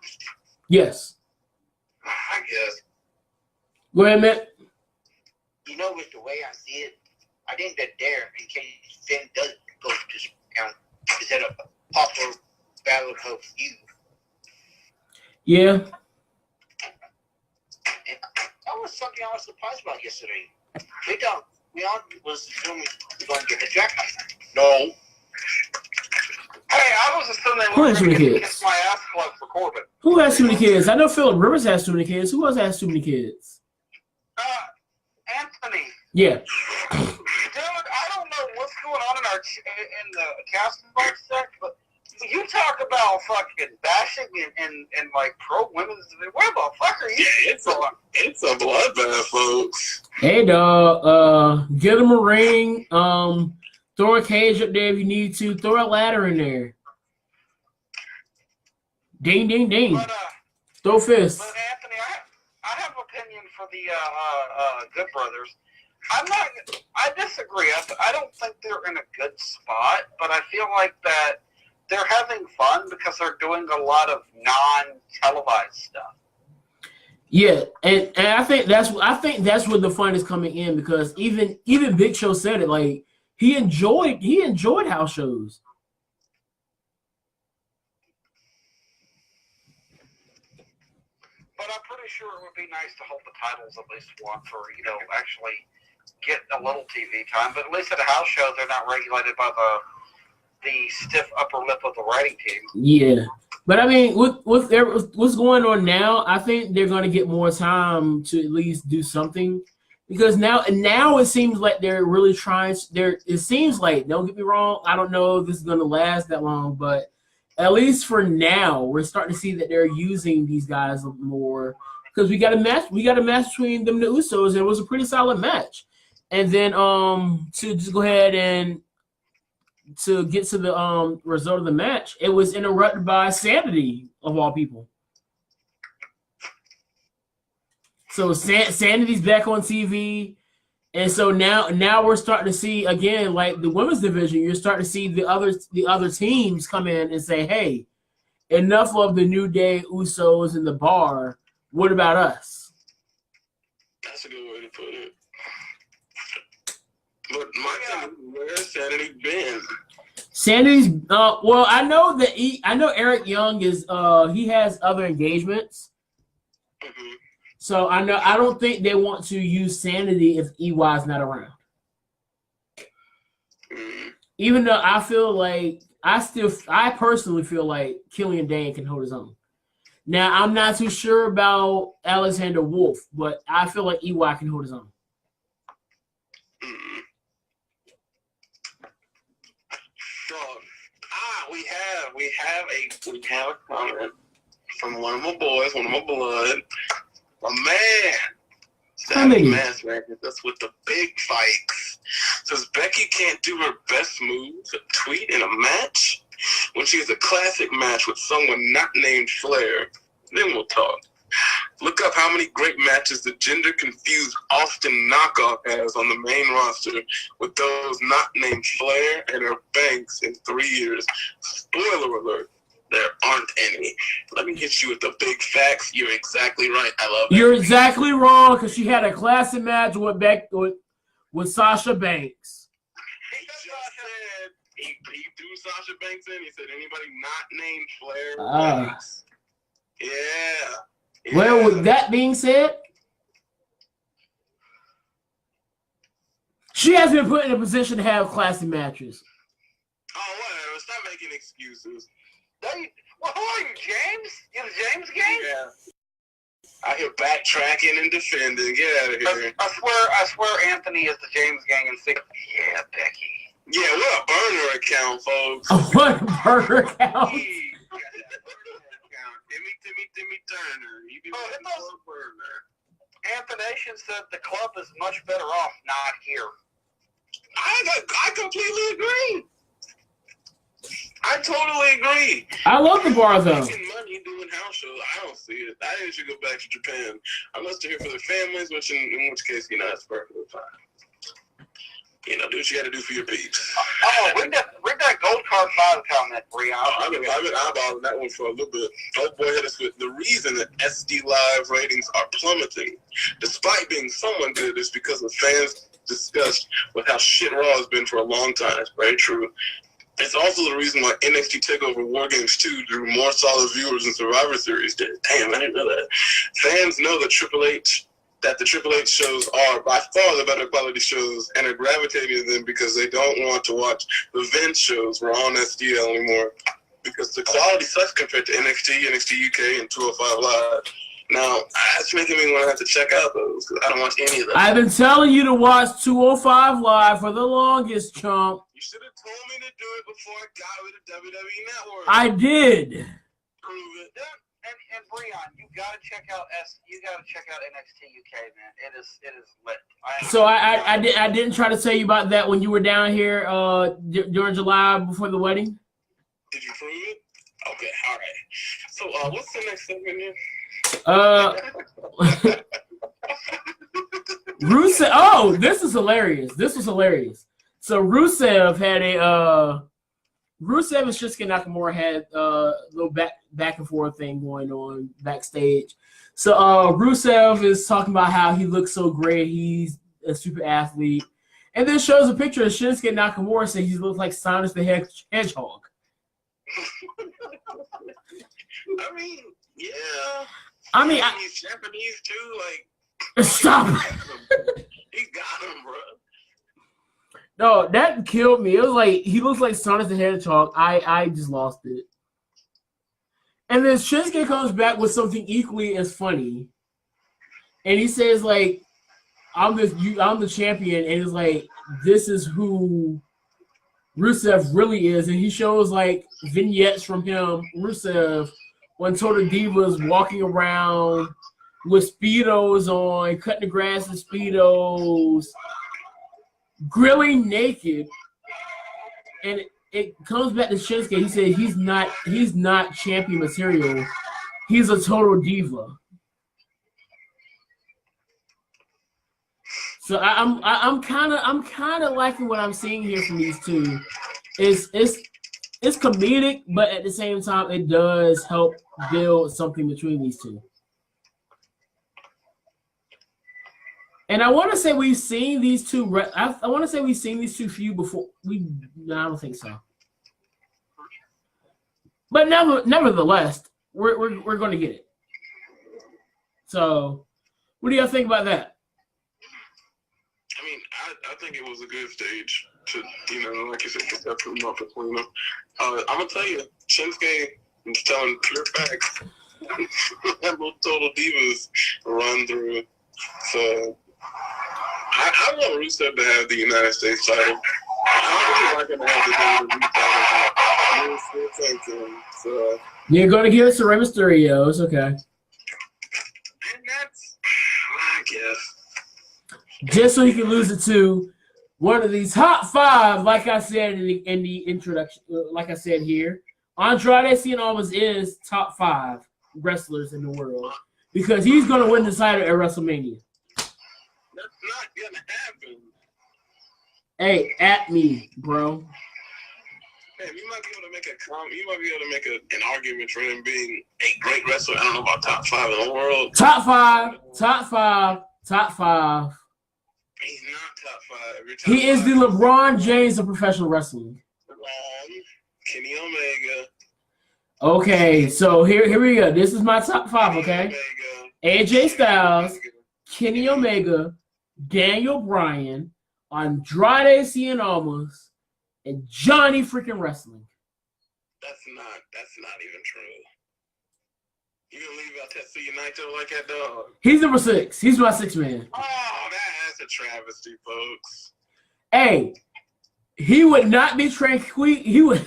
Yes. I guess. Go ahead, Matt. you know with the way I see it, I think that there in case Finn does go to SmackDown, is that a proper battle of you. Yeah. And that was something I was surprised about yesterday. They don't Leon was assuming he was going to get the jackpot. No. Hey, I was assuming Who we were has too going to many get kids? Kiss My Ass Club for Corbin. Who has too many kids? I know Philip Rivers has too many kids. Who else has too many kids? Anthony. Yeah. Dude, I don't know what's going on in the casting box sec, but you talk about fucking bashing and like pro women's. Where the fuck are you? It's a bloodbath, folks. Hey, dog. Get him a ring. Throw a cage up there if you need to. Throw a ladder in there. Ding, ding, ding. But Throw fists. But Anthony, I have opinion for the Good Brothers. I disagree. I don't think they're in a good spot, but I feel like that they're having fun because they're doing a lot of non-televised stuff. Yeah, and I think that's where the fun is coming in, because even Big Show said it, like he enjoyed house shows. But I'm pretty sure it would be nice to hold the titles at least once, or actually get a little TV time. But at least at a house show, they're not regulated by the stiff upper lip of the writing team. Yeah, but I mean, with what's going on now, I think they're going to get more time to at least do something, because now it seems like they're really trying. It seems like, don't get me wrong, I don't know if this is going to last that long, but at least for now, we're starting to see that they're using these guys more, because we got a match between them and the Usos, and it was a pretty solid match. And then to just go ahead and to get to the result of the match, it was interrupted by Sanity, of all people. So Sanity's back on TV, and so now we're starting to see again, like the women's division. You're starting to see the other teams come in and say, "Hey, enough of the New Day, Usos, and the Bar. What about us?" That's a good way to put it. But my thing is, where's Sanity been? Sanity's well, I know Eric Young is he has other engagements. Mm-hmm. So I don't think they want to use Sanity if EY's not around. Mm-hmm. Even though I feel like I personally feel like Killian Dane can hold his own. Now I'm not too sure about Alexander Wolf, but I feel like EY can hold his own. Mm-hmm. So we have a comment from one of my boys, one of my blood. My man, Savage Mass Rackets, that's with the big fights. Says Becky can't do her best moves, a tweet in a match, when she has a classic match with someone not named Flair. Then we'll talk. Look up how many great matches the gender-confused Austin Knockoff has on the main roster with those not named Flair and her Banks in 3 years. Spoiler alert. There aren't any. Let me hit you with the big facts. You're exactly right. I love it. You're exactly wrong, because she had a classic match with Sasha Banks. He just said he threw Sasha Banks in. He said anybody not named Flair Banks. Yeah. Well, with that being said, she has been put in a position to have classic matches. Oh, whatever. Stop making excuses. Well, who are you, James? You the James gang? Yeah. Out here backtracking and defending. Get out of here. I swear Anthony is the James gang and think, yeah, Becky. Yeah, what a burner account, folks. What a burner account. Timmy Turner. He be Oh, a burner. Anthanation said the club is much better off not here. I completely agree. I totally agree. I love the Bar, though. Making money doing house shows, I don't see it. I think they should go back to Japan. Unless they're here for their families, which in which case, it's perfectly fine. Do what you got to do for your peeps. Oh, read that Gold Card 5 comment, Brian. I've been eyeballing that one for a little bit. Oh boy, hit us with the reason that SD Live ratings are plummeting, despite being somewhat good, is because of fans' disgust with how shit Raw has been for a long time. It's very true. It's also the reason why NXT TakeOver War Games 2 drew more solid viewers than Survivor Series did. Damn, I didn't know that. Fans know that Triple H that the Triple H shows are by far the better quality shows and are gravitating to them because they don't want to watch the Vince shows Raw and STL anymore because the quality sucks compared to NXT, NXT UK, and 205 Live. Now, that's making me want to have to check out those because I don't watch any of them. I've been telling you to watch 205 Live for the longest, chump. You should have told me to do it before I got rid of WWE Network. I did. Prove it. And Breon, you gotta check out NXT UK, man. It is lit. So I didn't try to tell you about that when you were down here during July before the wedding. Did you prove it? Okay, all right. So what's the next segment here? Rusev. Oh, this is hilarious. This was hilarious. So Rusev had Rusev and Shinsuke Nakamura had a little back and forth thing going on backstage. So Rusev is talking about how he looks so great. He's a super athlete. And then shows a picture of Shinsuke Nakamura saying he looks like Sonic the Hedgehog. I mean, yeah. I mean, he's Japanese too. Like, stop. He got him, bro. No, that killed me. It was like he looks like Sonic the Hedgehog. I just lost it. And then Shinsuke comes back with something equally as funny, and he says like, I'm the champion," and it's like, this is who Rusev really is, and he shows like vignettes from him, Rusev, when Total Divas walking around with Speedos on, cutting the grass in Speedos, grilling naked, and it comes back to Shinsuke. He said he's not champion material. He's a total diva. So I'm kind of liking what I'm seeing here from these two. It's comedic, but at the same time, it does help build something between these two. And I want to say we've seen these two. I want to say we've seen these two feud before. No, I don't think so. But nevertheless, we're going to get it. So, what do y'all think about that? I mean, I think it was a good stage to, like you said, get that from up between them. I'm gonna tell you, Shinsuke is telling pure facts. That little Total Divas run through. So. I want Rusev to have the United States title. I really like him to have the WWE title. So you're going to give it to Rey Mysterio. It's okay. And that's, I guess. Just so he can lose it to one of these top five, like I said in the introduction, like I said here, Andrade Cien Almas is top 5 wrestlers in the world because he's going to win the title at WrestleMania. That's not gonna happen. Hey, at me, bro. Man, you might be able to make You might be able to make an argument for him being a great wrestler. I don't know about top 5 in the world. Top five. He's not top 5. He is the LeBron James of professional wrestling. Kenny Omega. Okay, so here we go. This is my top 5. Okay, AJ Styles, Kenny Omega, Daniel Bryan, Andrade Cien Almas, and Johnny freaking Wrestling. That's not even true. You gonna leave out Tetsuya Naito like that, dog? He's number 6. He's my 6th man. Oh, that's a travesty, folks. Hey, he would not be tranquil. He would.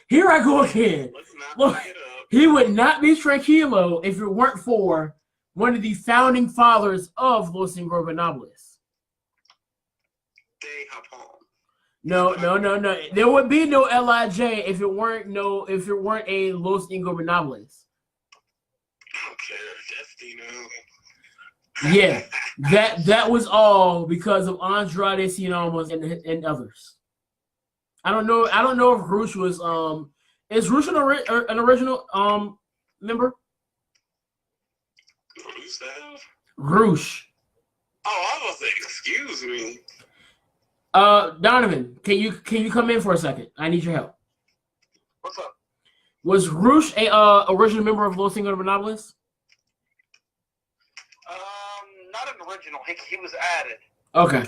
Here I go again. Let's not Look, bring it up. he would not be tranquilo if it weren't for one of the founding fathers of Los Ingobernables. Day Japón. No. There would be no LIJ if it weren't a Los Ingobernables. I don't care. Destino. Yeah, that was all because of Andrade Cien Almas and others. I don't know if Roosh was is Roosh an original member? Rusev? Roosh. Oh, I was like, excuse me. Donovan, can you come in for a second? I need your help. What's up? Was Roosh a original member of Los Ingobernables? Not an original. He was added. Okay.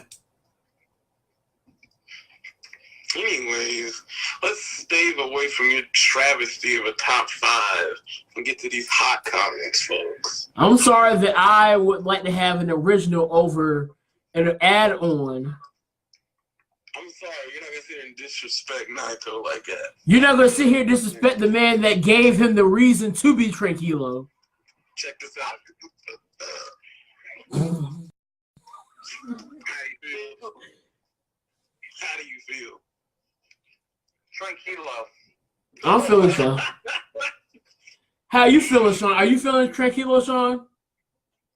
Anyways, let's stay away from your travesty of a top 5 and get to these hot comics, folks. I'm sorry that I would like to have an original over an add-on. I'm sorry, you're not gonna sit here and disrespect Naito like that. You're not going to sit here and disrespect the man that gave him the reason to be Tranquilo. Check this out. How you feel? How do you feel? Tranquilo. I'm feeling Sean. How you feeling, Sean? Are you feeling Tranquilo, Sean?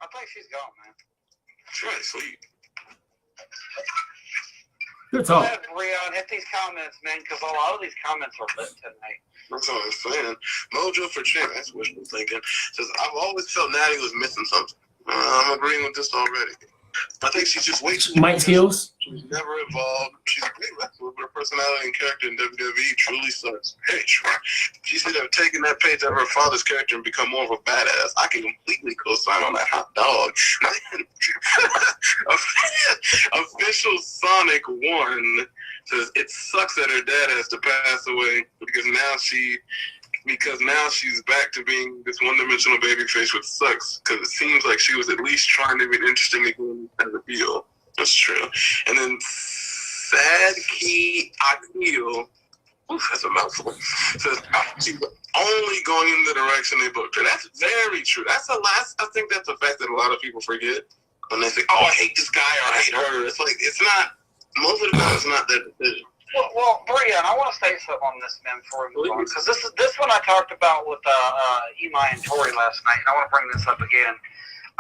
I think she's gone, man. Try to sleep. Good Go talk. ahead, Breon, hit these comments, man, because a lot of these comments are lit tonight. That's what I'm saying. Mojo for champ, that's what I'm thinking. Says, I've always felt Natty was missing something. I'm agreeing with this already. I think she's just way too Mike Hills. She's never evolved. She's a great wrestler, but her personality and character in WWE truly sucks. Hey, she should have taken that page out of her father's character and become more of a badass. I can completely co-sign on that hot dog. Official Sonic 1 says it sucks that her dad has to pass away because now she's back to being this one-dimensional babyface, which sucks because it seems like she was at least trying to be interesting again as a heel. That's true. And then Sadki Akil, that's a mouthful, says she's only going in the direction they booked her. That's very true. I think that's a fact that a lot of people forget when they say, "Oh, I hate this guy" or "I hate her." It's like it's not. Most of the time, it's not their decision. Well, Brian, I want to say something on this, man, before we move on, because this one I talked about with Imai and Tori last night, and I want to bring this up again.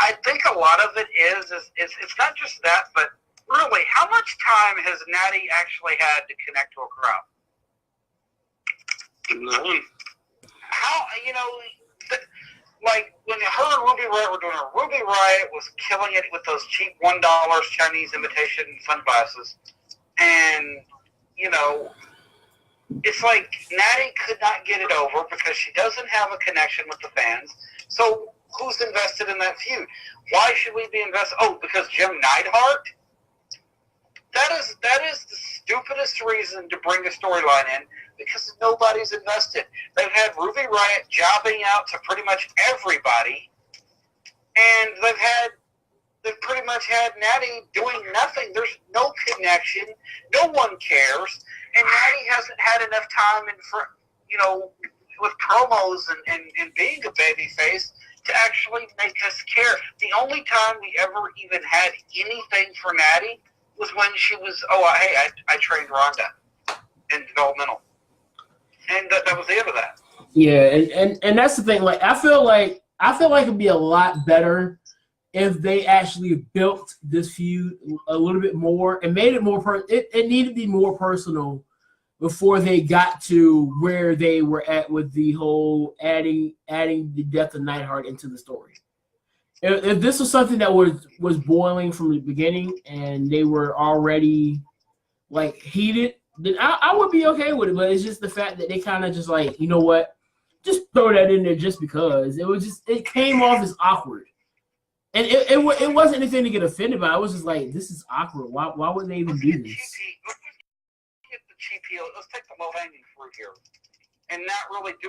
I think a lot of it is it's not just that, but really, how much time has Natty actually had to connect to a crowd? None. How, like when her and Ruby Riott were doing it, Ruby Riott was killing it with those cheap $1 Chinese imitation sunglasses, and it's like Natty could not get it over because she doesn't have a connection with the fans. So who's invested in that feud? Why should we be invested? Oh, because Jim Neidhart? That is the stupidest reason to bring a storyline in because nobody's invested. They've had Ruby Riott jobbing out to pretty much everybody, and they've pretty much had Natty doing nothing. There's no connection. No one cares. And Natty hasn't had enough time with promos and being a babyface to actually make us care. The only time we ever even had anything for Natty was when she was, I trained Ronda in developmental. And that was the end of that. Yeah, and that's the thing. Like I feel like it'd be a lot better if they actually built this feud a little bit more and made it more it needed to be more personal before they got to where they were at with the whole adding the death of Neidhart into the story. If this was something that was boiling from the beginning and they were already like heated, then I would be okay with it. But it's just the fact that they kind of just like, you know what, just throw that in there just because it came off as awkward. And it wasn't anything to get offended by. I was just like, this is awkward. Why would they even do this? Let's get the cheap heel. Let's take the low-hanging fruit here. And let's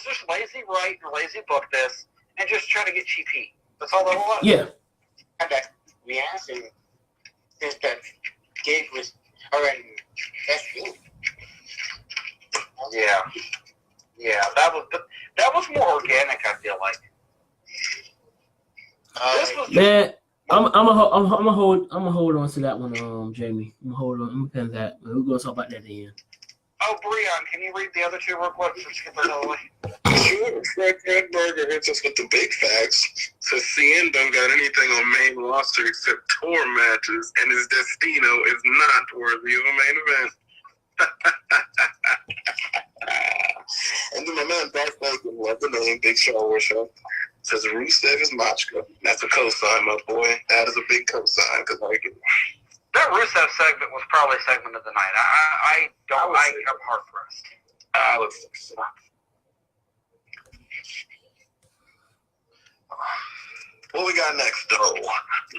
just lazy write or lazy book this and just try to get cheap heat. That's all that was. Yeah. And that reaction is that Gage was already SU. Yeah. Yeah, that was more organic, I feel like. This was Man, I'm gonna hold on to that one, Jamie. I'm gonna hold on. I'm gonna pin that. We're gonna talk about that at the end. Oh, Breon, can you read the other two real quick? Let's get that out of the way. Sure, Fred Redberger hits us with the big facts. Says CN don't got anything on main roster except tour matches, and his Destino is not worthy of a main event. And then my man Darth Bacon, love the name, Big Star Wars Show. Says Rusev is Machka. That's a cosign, my boy. That is a big cosign because I can. That Rusev segment was probably segment of the night. I'm hard pressed. I would think so. What we got next,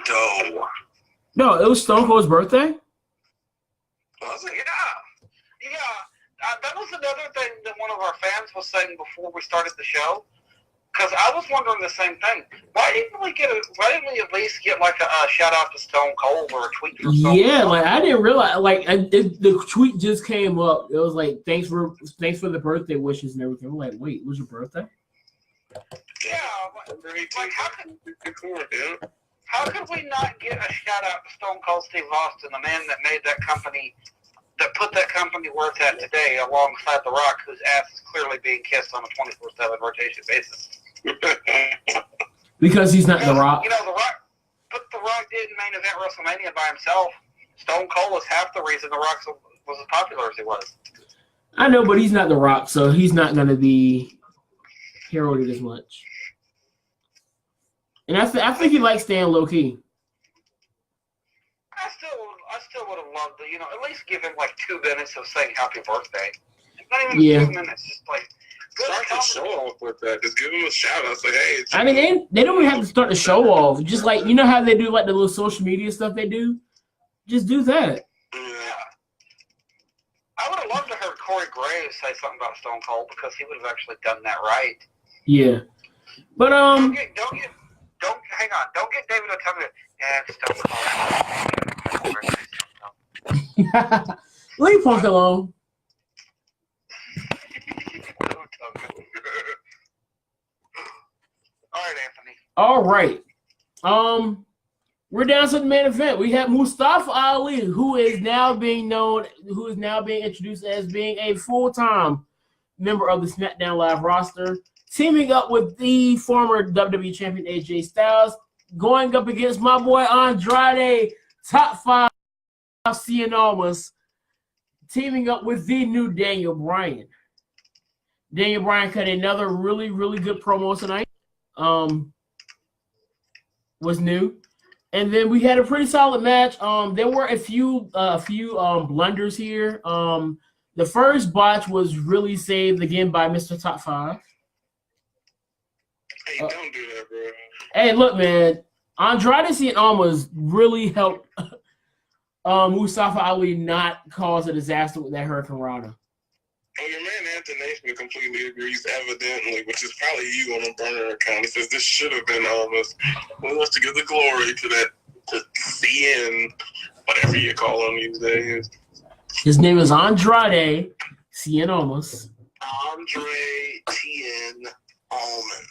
Doe? No, it was Stone Cold's birthday. Was it? Yeah. That was another thing that one of our fans was saying before we started the show. Because I was wondering the same thing. Why didn't we at least get like a shout out to Stone Cold or a tweet from Stone Yeah, Cold? like I didn't realize. Like the tweet just came up. It was like thanks for the birthday wishes and everything. I'm like, wait, it was your birthday? Yeah. Like how could we not get a shout out to Stone Cold Steve Austin, the man that made that company, that put that company where it's at today, alongside The Rock, whose ass is clearly being kissed on a 24/7 rotation basis. Because he's not The Rock. You know, The Rock, but The Rock didn't main event WrestleMania by himself. Stone Cold was half the reason The Rock was as popular as he was. I know, but he's not The Rock, so he's not going to be heralded as much. And I think he likes staying low key. I still would have loved to, at least give him like 2 minutes of saying happy birthday. Not even 2 minutes, just like Start the show off with that. Just give him a shout out. Say, hey. I mean, they don't even have to start the show off. Just like, you know how they do like the little social media stuff they do? Just do that. Yeah. I would have loved to heard Corey Graves say something about Stone Cold because he would have actually done that right. Yeah. But Don't hang on. Don't get David to tell me Stone Cold. leave Punk alone. All right, Anthony. All right. We're down to the main event. We have Mustafa Ali, who is now being introduced as being a full-time member of the SmackDown Live roster, teaming up with the former WWE champion AJ Styles, going up against my boy Andrade, top 5 Cien Almas, teaming up with the new Daniel Bryan. Daniel Bryan cut another really, really good promo tonight. Was new. And then we had a pretty solid match. There were a few blunders here. The first botch was really saved again by Mr. Top 5. Hey, don't do that, bro. Hey, look, man. Andrade Cien Almas really helped Mustafa Ali not cause a disaster with that Hurricane Rana. Well, your man Anthony Nation completely agrees, evidently, which is probably you on a burner account. He says this should have been Almas. Who wants to give the glory to that, to CN, whatever you call him these days? His name is Andrade Cien Almas. Andre Tien Alman.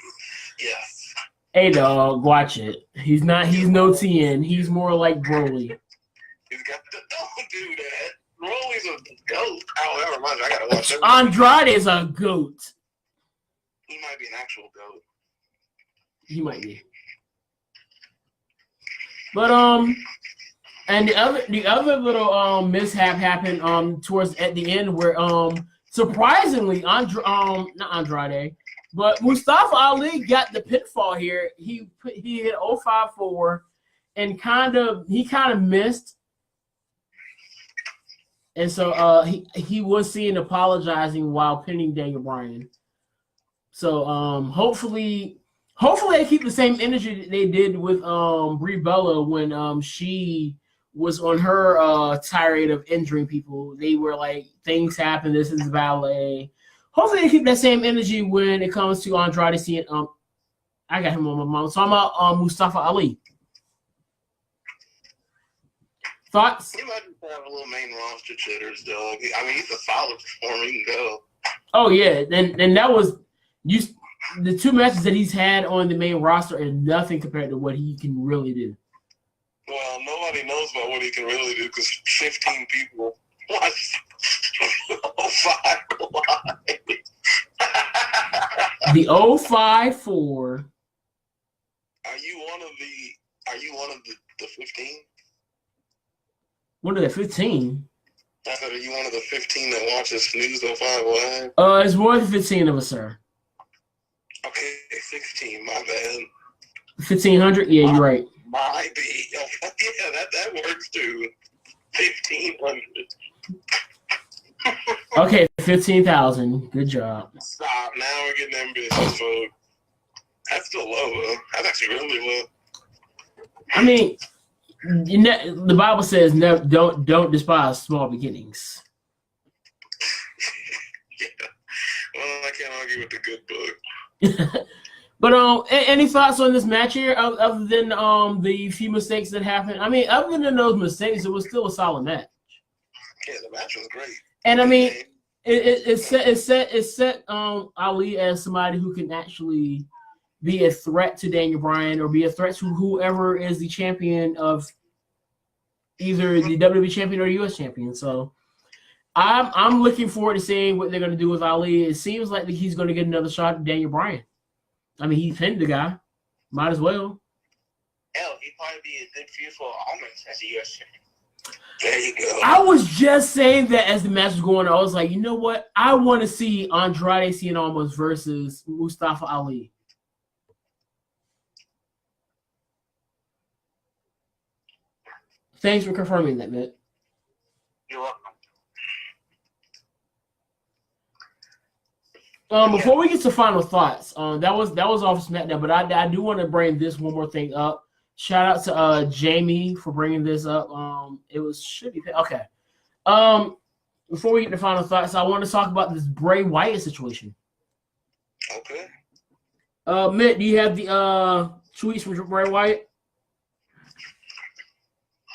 Yes. Hey, dog, watch it. He's no TN. He's more like Broly. He's got the, don't do that. Rolly's a goat. Oh, that reminds me, I gotta watch that. Andrade is a goat. He might be an actual goat. He might be. But and the other little mishap happened towards at the end where surprisingly not Andrade, but Mustafa Ali got the pitfall here. He hit 054 and kind of missed. And so he was seen apologizing while pinning Daniel Bryan. So hopefully they keep the same energy that they did with Brie Bella when she was on her tirade of injuring people. They were like, things happen, this is ballet. Hopefully they keep that same energy when it comes to Andrade Cien. I got him on my mind. So I'm out Mustafa Ali. Thoughts? He might just have a little main roster chitters, dog. I mean, he's a solid performer. He can go. Oh yeah, and that was the 2 matches that he's had on the main roster are nothing compared to what he can really do. Well, nobody knows about what he can really do because 15 people watch 05 live. The 054. Are you one of the 15? What are they, 15? I said, are you one of the 15 that watches Snooze 05 Live? It's more than 15 of us, sir. Okay, 16, my bad. 1,500? Yeah, you're right. Might be. Yeah, that works too. 1,500. Okay, 15,000. Good job. Stop. Now we're getting ambitious, folks. That's still low, though. That's actually really low. I mean, the Bible says never don't despise small beginnings. Yeah. Well, I can't argue with the good book. But any thoughts on this match here, other than the few mistakes that happened? I mean, other than those mistakes, it was still a solid match. Yeah, the match was great. And I mean, it set Ali as somebody who can actually be a threat to Daniel Bryan or be a threat to whoever is the champion of either the WWE champion or US champion. So I'm looking forward to seeing what they're going to do with Ali. It seems like he's going to get another shot at Daniel Bryan. I mean, he pinned the guy. Might as well. Hell, he'd probably be a good fit for Almonds as a US champion. There you go. I was just saying that as the match was going on. I was like, you know what? I want to see Andrade Cien Almas versus Mustafa Ali. Thanks for confirming that, Mitt. You're welcome. Before we get to final thoughts, that was off SmackDown, but I do want to bring this one more thing up. Shout out to Jamie for bringing this up. Should be okay. Before we get to final thoughts, I want to talk about this Bray Wyatt situation. Okay. Mitt, do you have the tweets from Bray Wyatt?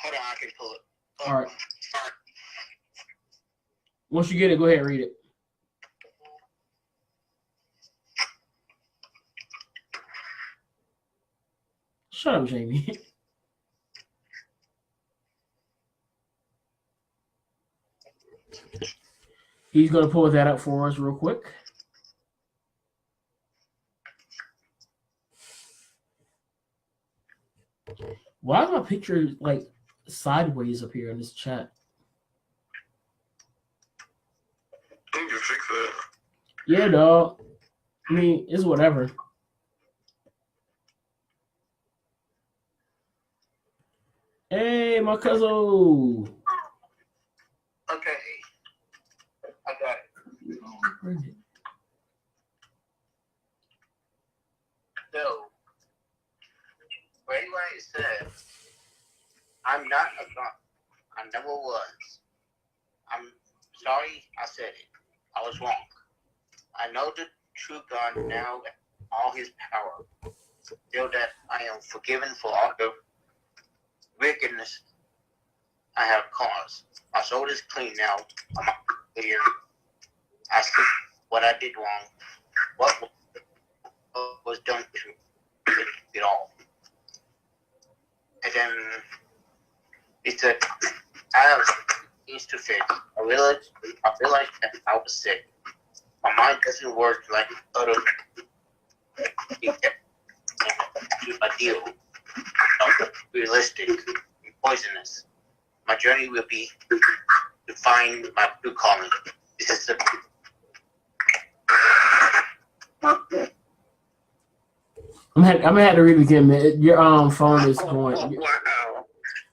Hold on, I can pull it. All right. Once you get it, go ahead and read it. Shut up, Jamie. He's going to pull that up for us real quick. Why is my picture like sideways up here in this chat? You can fix that. Yeah, dog. I mean, it's whatever. Hey, my cousin. Okay. I got it. So, Bray Wyatt said, I'm not a god. I never was. I'm sorry I said it. I was wrong. I know the true God now and all his power. Feel that I am forgiven for all the wickedness I have caused. My soul is clean now. I'm clear. I see what I did wrong. What was done to it all. And then he said, I have things to fix. I realized that I was sick. My mind doesn't work like other ideal, realistic, and poisonous. My journey will be to find my true calling. This is the I'm gonna have to read it again, man. Your phone is going. Wow.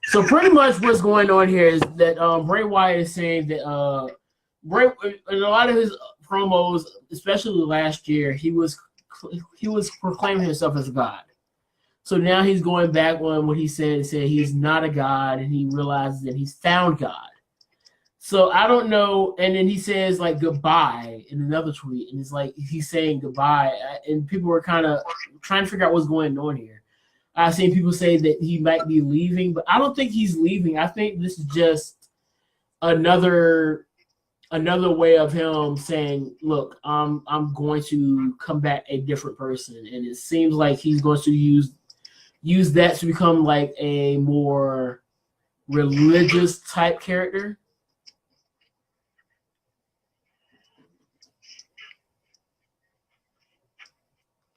So pretty much what's going on here is that Bray Wyatt is saying that Bray, in a lot of his promos, especially last year, he was proclaiming himself as a god. So now he's going back on what he said. He said he's not a god, and he realizes that he's found God. So I don't know. And then he says like goodbye in another tweet, and it's like he's saying goodbye, and people were kind of trying to figure out what's going on here. I've seen people say that he might be leaving, but I don't think he's leaving. I think this is just another way of him saying, "Look, I'm going to come back a different person," and it seems like he's going to use that to become like a more religious type character.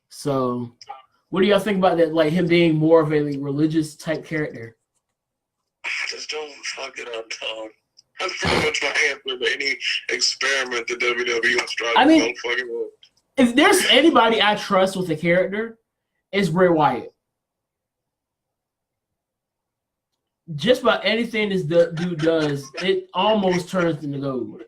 So, what do y'all think about that? Like him being more of a religious type character? Just don't fuck it up, dog. That's pretty much my answer to any experiment the WWE was trying to don't fuck it up. If there's anybody I trust with a character, it's Bray Wyatt. Just about anything this dude does, it almost turns into gold.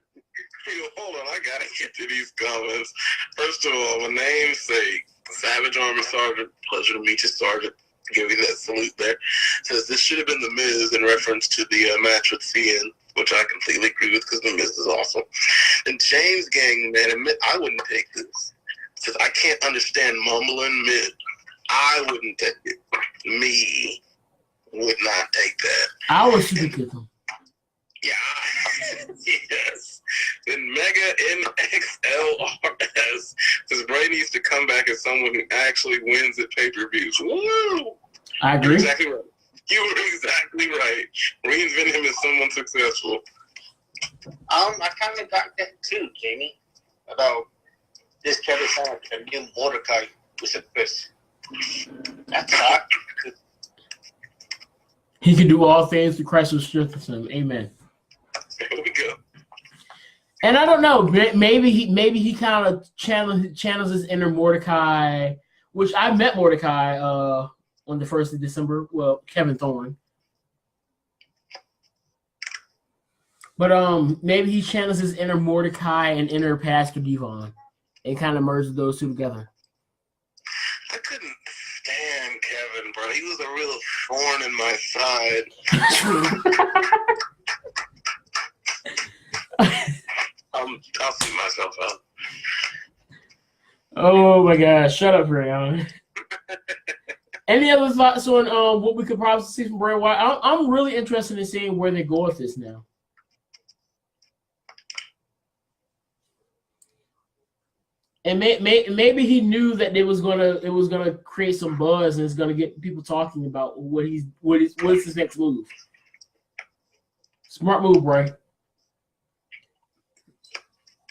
Hold on, I gotta get to these comments. First of all, my namesake, Savage Army Sergeant. Pleasure to meet you, Sergeant. Give you that salute there. Says this should have been The Miz in reference to the match with CN, which I completely agree with because The Miz is awesome. And James Gang, man, admit I wouldn't take this. Says I can't understand mumbling mid. I wouldn't take it. Me would not take that. I would super kick him. Yeah. Yes. Then Mega NXLRS says Bray needs to come back as someone who actually wins at pay-per-views. Woo! I You're agree. exactly right. You were exactly right. Reinvent him as someone successful. I kind of got that too, Jamie, about this Kevin Owens and new Mordecai with a Chris. That's hot. He can do all things through Christ who strengthens him. Amen. There we go. And I don't know, maybe he kind of channels his inner Mordecai, which I met Mordecai on the 1st of December. Well, Kevin Thorne. But maybe he channels his inner Mordecai and inner Pastor Devon and kind of merges those two together. I couldn't stand Kevin, bro. He was a real thorn in my side. I'll see myself out. Oh my gosh, shut up, Rayon. Any other thoughts on what we could probably see from Bray Wyatt? I'm really interested in seeing where they go with this now. And maybe he knew that it was gonna create some buzz and it's gonna get people talking about what's his next move. Smart move, Bray.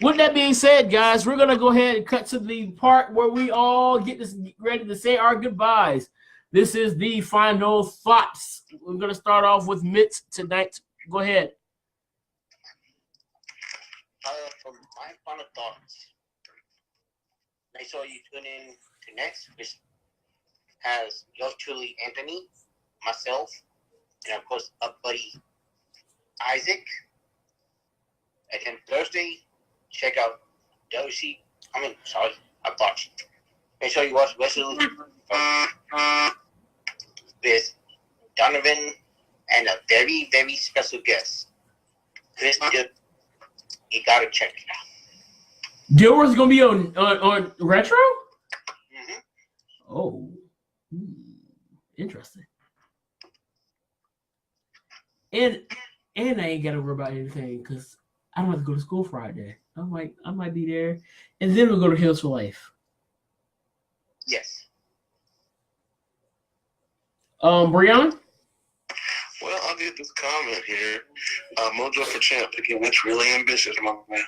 With that being said, guys, we're going to go ahead and cut to the part where we all get ready to say our goodbyes. This is the final thoughts. We're going to start off with Mitch tonight. Go ahead. For my final thoughts, make sure you tune in to next, which has yours truly, Anthony, myself, and of course, our buddy Isaac. And then Thursday, check out I botched. Make sure you watch Wrestle with Donovan and a very, very special guest. Chris, you gotta check it out. Dilworth's going to be on Retro? Mm-hmm. Oh. Interesting. And I ain't got to worry about anything because I don't have to go to school Friday. I might be there. And then we'll go to Hills for Life. Yes. Breon? Well, I'll get this comment here. Mojo for Champ picking which really ambitious, my man.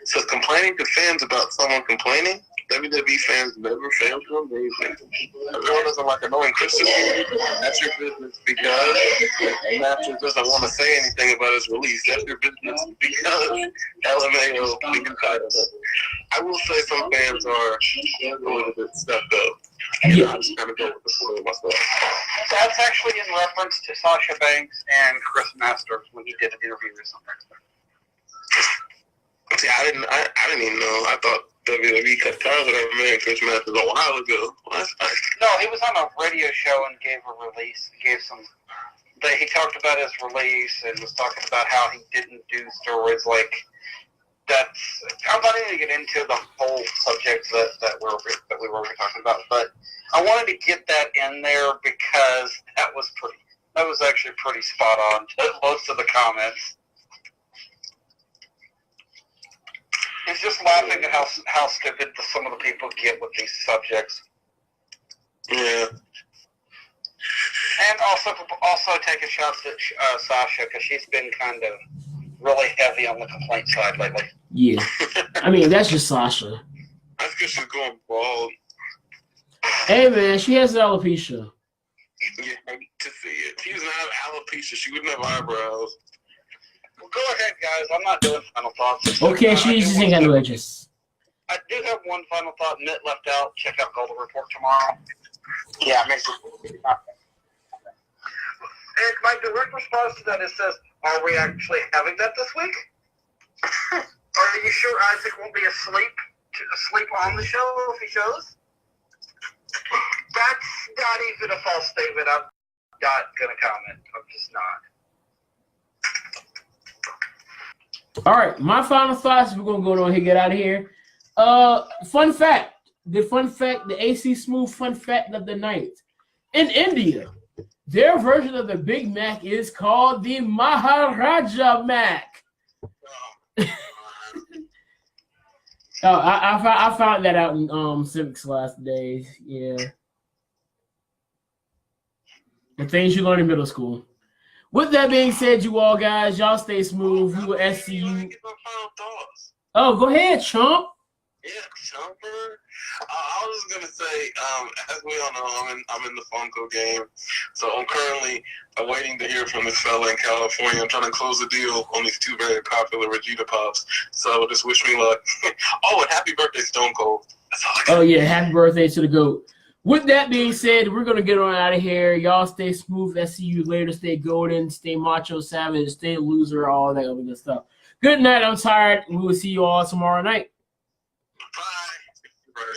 Says complaining to fans about someone complaining. WWE fans never fail to amaze me. Everyone doesn't like annoying criticism. That's your business because Matches doesn't want to say anything about his release. That's your business because LMAO being entitled it. I will say some fans are a little bit stepped up. You know, I just kind of go with the flow myself. That's actually in reference to Sasha Banks and Chris Masters when he did an interview or something. See, I didn't even know. I thought WWE cut ties with our man Chris Masters a while ago. Well, No, he was on a radio show and gave a release. He talked about his release and was talking about how he didn't do steroids. Like I'm not even going to get into the whole subject that we were talking about, but I wanted to get that in there because that was actually pretty spot on to most of the comments. It's just laughing at how stupid some of the people get with these subjects. yeah. And also take a shot at Sasha because she's been kind of really heavy on the complaint side lately. Yeah. I mean, that's just Sasha. That's because she's going bald. Hey, man, she has alopecia. Yeah, I hate to see it. She doesn't have alopecia. She wouldn't have eyebrows. Well, go ahead, guys. I'm not doing final thoughts. Okay, she just ain't got no edges. I do have one final thought. Mitt left out. Check out Golden Report tomorrow. Yeah, I mentioned. And my direct response to that says, are we actually having that this week? Are you sure Isaac won't be asleep on the show if he shows? not even a false statement. I'm not gonna comment. I'm just not. All right, my final thoughts. We're gonna go on and get out of here. Fun fact. The AC Smooth fun fact of the night. In India, their version of the Big Mac is called the Maharaja Mac. I found that out in civics last days. Yeah, the things you learn in middle school. With that being said, you all guys, y'all stay smooth. We will see you. Oh, go ahead, chump. Yeah, Chumper. I was just gonna say, as we all know, I'm in the Funko game, so I'm currently waiting to hear from this fella in California. I'm trying to close the deal on these 2 very popular Vegeta Pops. So just wish me luck. Oh, and happy birthday, Stone Cold. That's all I got. Oh yeah, happy birthday to the GOAT. With that being said, we're gonna get on out of here. Y'all stay smooth. I see you later. Stay golden. Stay macho savage. Stay loser. All that other good stuff. Good night. I'm tired. We will see you all tomorrow night. Bye.